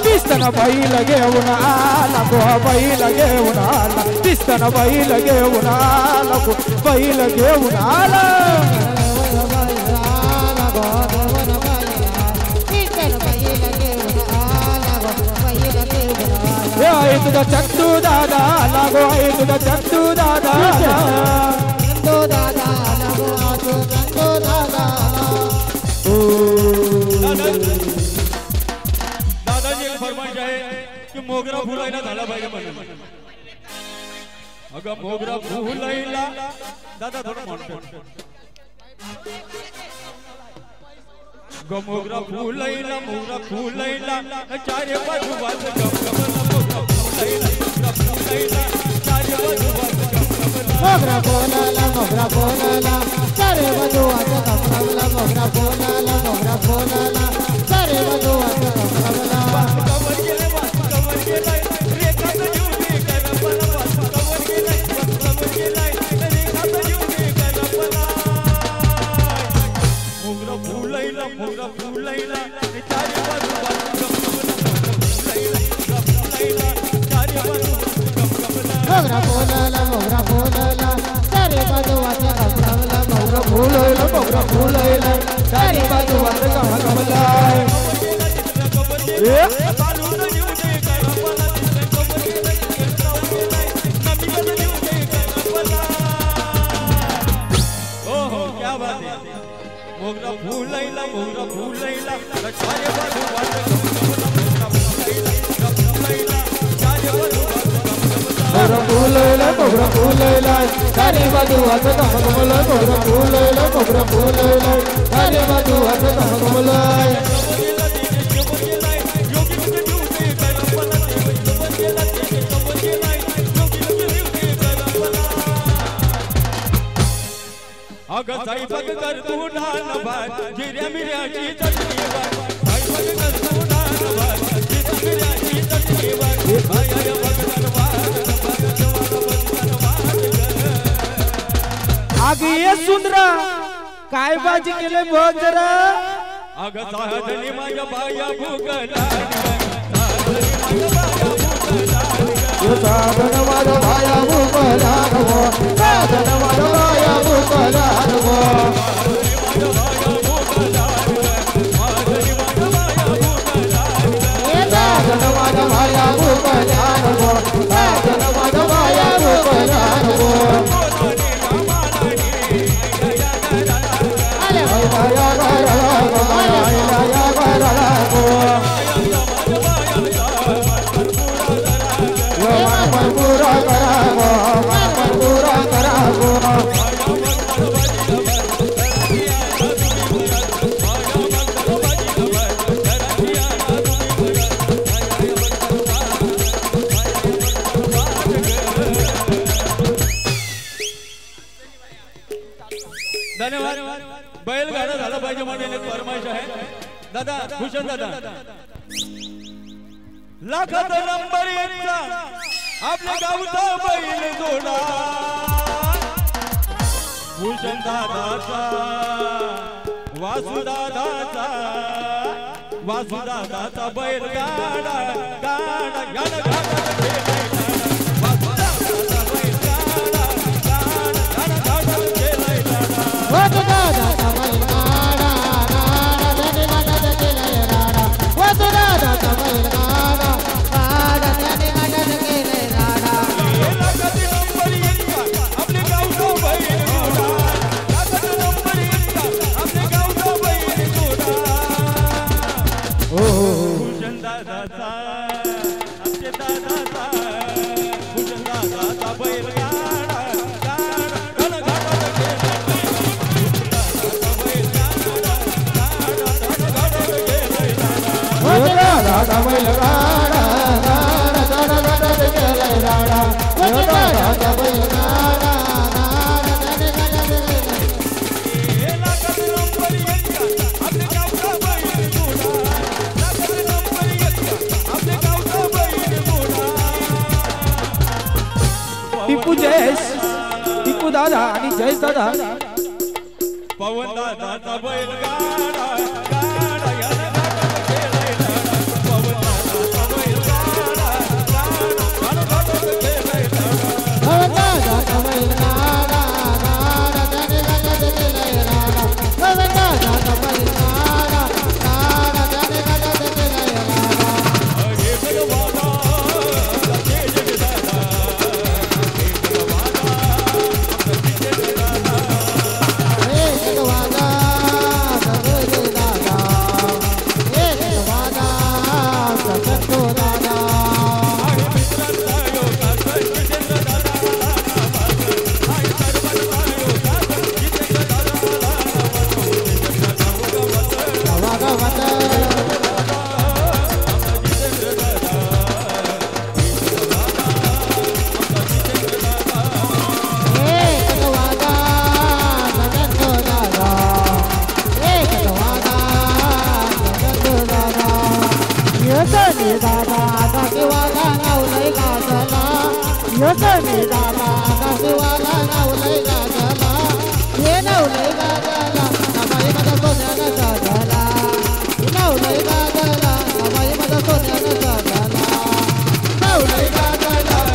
पिस्तन बैल घेऊन आला गो बैल घेऊन आला पिस्तन बैल घेऊन आला गो बैल घेऊन आला आई तुझा चंदू दादा लागो आई तुझा चंदू दादा चंदू दादा लागो चंदू दादा दादाजी मोगरा फुलायला झाला पाहिजे म्हणून अगं मोगरा फुलायला दादा थोडं म्हणतो मोगरा फुलायला चारे बाजू वाज मोगरा फुलायला चारे बाजू वाज मोगरा फुलायला चारे बाजू वाज कमला मोगरा फुलायला चारे बाजू वाज कमला कवर गेलाय रेखा जीव दे करपला कवर गेलाय रेखा जीव दे करपला मोगरा फुलायला चारे बाजू वाज चारे बाजू मोगरा फुलायला चारे बाजू वाज कमला मोगरा फुलायला चारे बाजू वाज कमला क्या बात है मोगरा फुलायला चारे बाजू वाज मोगरा फुलायला चारे बाजू वाज कमला मोगरा फुलायला चारे बाजू वाज कमला अगं साई बघ कर तू नान भात जिऱ्या मिऱ्याची चटणी भात साई बघ कर तू नान भात जिऱ्या मिऱ्याची चटणी भात आया भगवान आगे ये सुंदरा काय बाजी केले बघ जरा अगं साधनी माझ्या बाया भुगला साधन माझा भाया भुकला साधन माझा भाया भुकला साधन माझा भाया भुकला साधन माझा भाया भुकला धन्यवाद बैलगाडा झाला पाहिजे म्हणून एक फरमाईश आहे दादा भूषण दादा लाखात नंबर एकचा आपल्या गावचा बैल जोडा भूषण दादाचा वासुदादाचा बैलगाडा गाडा गाडा टिपू दादा आणि जयेश दादा पवन दादाचा बैलगाडा गाडा याला गाडा खेळायला पवन दादाचा बैलगाडा गाडा गाडा खेळायला पवन दादाचा बैलगाडा गाडा गाडा खेळायला पवन दादाचा बैलगाडा गाडा गाडा खेळायला हे भगवाना जय जय दादा हे भगवाना हे भगवाना रे दादा आकाशवाला नावलय गाजाला हे नावलय गाजाला नवाई माझा सोन्याला गाजाला नावलय गाजाला नवाई माझा सोन्याला गाजाला नावलय गाजाला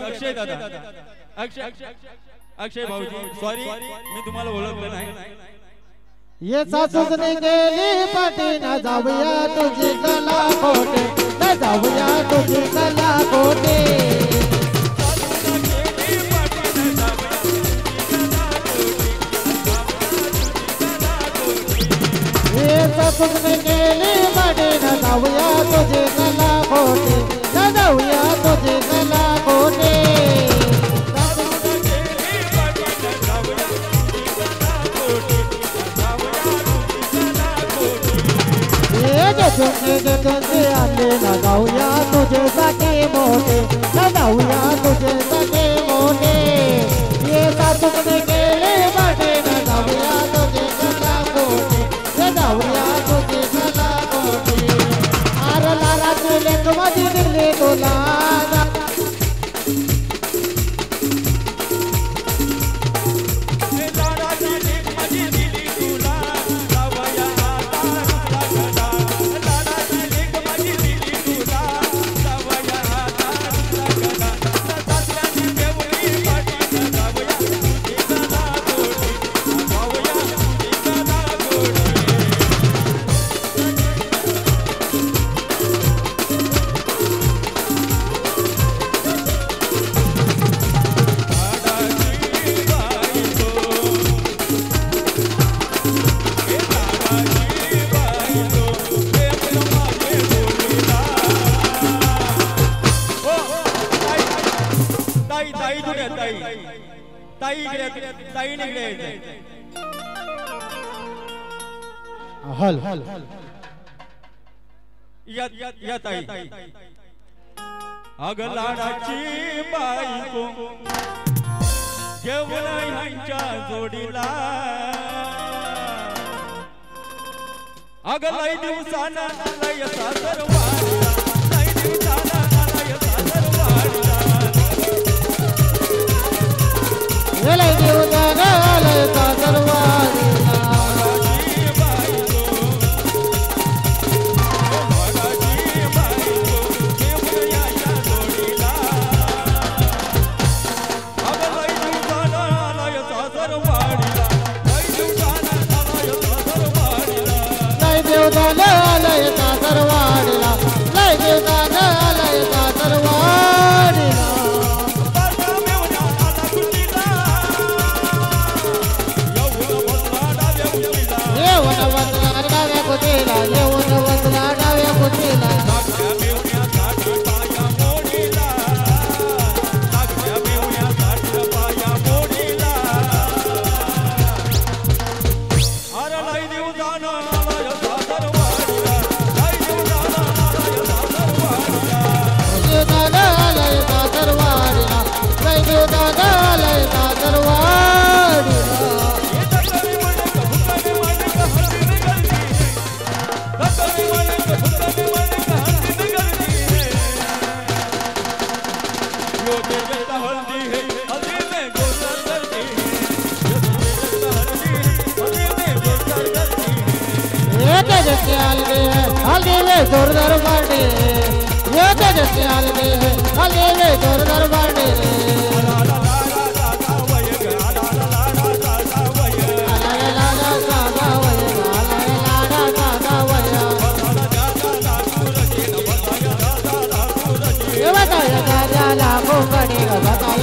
अक्षय दादा अक्षय भाऊजी सॉरी मी तुम्हाला ओळखलं नाही ये सासूने गेली पाठी न जाऊया तुझी कला कोटे न जाऊया तुझी कला कोटे ये सासूने गेली पाठी न जाऊया तुझी कला कोटे न जाऊया तुझी कला कोटे तुझे आले न जाऊया तुझे सखे मोठे न जाऊया तुझे सखे मोठे ये सासूने केले बाटे न जाऊया तुझे कला कोटे न जाऊया तुझे कला कोटे आर लाला तुले कधी दिले तुला हल या ताई अग लाडाची बायको घेऊन ह्यांच्या जोडीला अग लय दिवसाना लय सासरवाडीला लय दिवसाना लय सासरवाडीला लय दिवसाना लय सासरवाडीला जोरदार बाटे ये तेजस्वी आले हले जोरदार बाटे बताया लाखों बनेगा बताया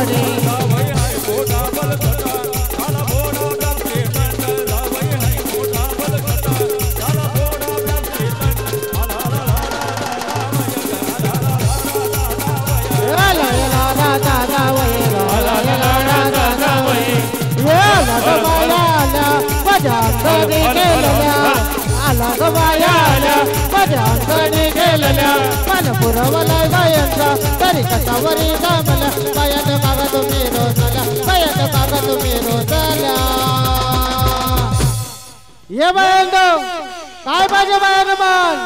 अंगणी जावई हाय मोठा बलकटा झाला भोडा व्याप चेतन जावई हाय मोठा बलकटा झाला भोडा व्याप चेतन ला ला ला ला दादा वय ला ला ला ला दादा वय या लगवायाला माझ्या अंगणी गेलेल्या आला गवायाला माझ्या अंगणी गेलेल्या मन पुरवलाय बायांचा तरी कशावरी दामला बायात बाबा तुम्ही रोजला बायात बाबा तुम्ही रोजला ये बायांनो काय पाहिजे बायांनो मन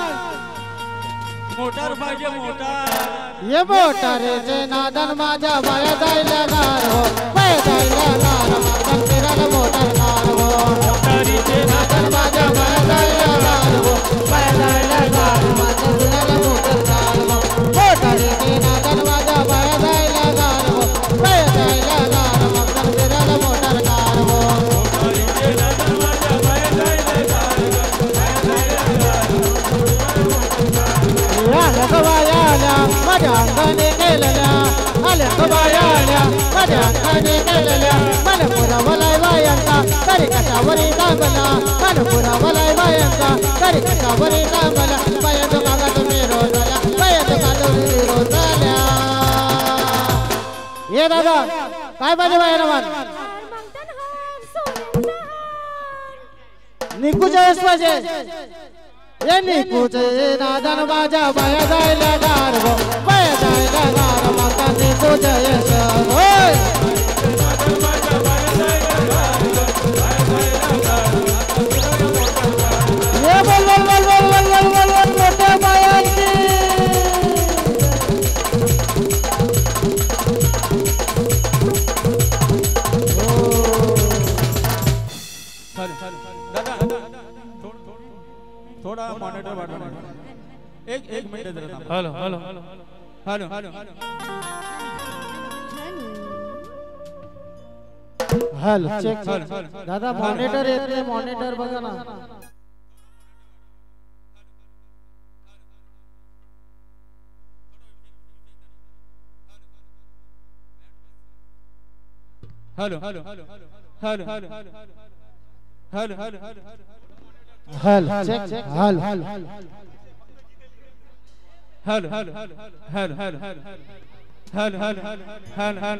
मोटार पाहिजे मोटार ये मोटारीचे नादन माझ्या बाया जायला गार हो बाया जायला गार माझा फिरायला मोटार गार हो मोटारीचे नादन माझ्या बाया जायला गार हो बाया जायला गार माझा फिरायला मोटार गार हो मोटारीचे नादन माझ्या बाया जायला गार हो बाया जायला गार माझा फिरायला मोटार गार हो मोटारीचे नादन माझ्या बाया जायला गार आल्या गवायाल्या माझ्या अंगाने गेलेल्या आल्या गवायाल्या माझ्या अंगाने गेलेल्या मन पुरावलाय बायांचा तरी कशावरी दाबला मन पुरावलाय बायांचा तरी कशावरी दाबला बायात मागा तुम्ही रोजला बायात मागा तुम्ही रोजल्या ये दादा काय पाहिजे बाया मन मंगतान हार सोन्याचा हार निकू जयस पाहिजे ये निकूचे नादन माझ्या बाया जायला गार हो बाया जायला गार माता निकू जयस होय ये बोल बोल बोल बोल बोल बोल बोल बोल मोठ्या बायांची दादा थोड़ा मॉनिटर वाढवा एक मिनिट जरा hello hello hello hello hello check दादा मॉनिटर येत नाही मॉनिटर बघा ना hello hello hello hello hello hello hello hello check hello hello hello hello hello hello hello hello hello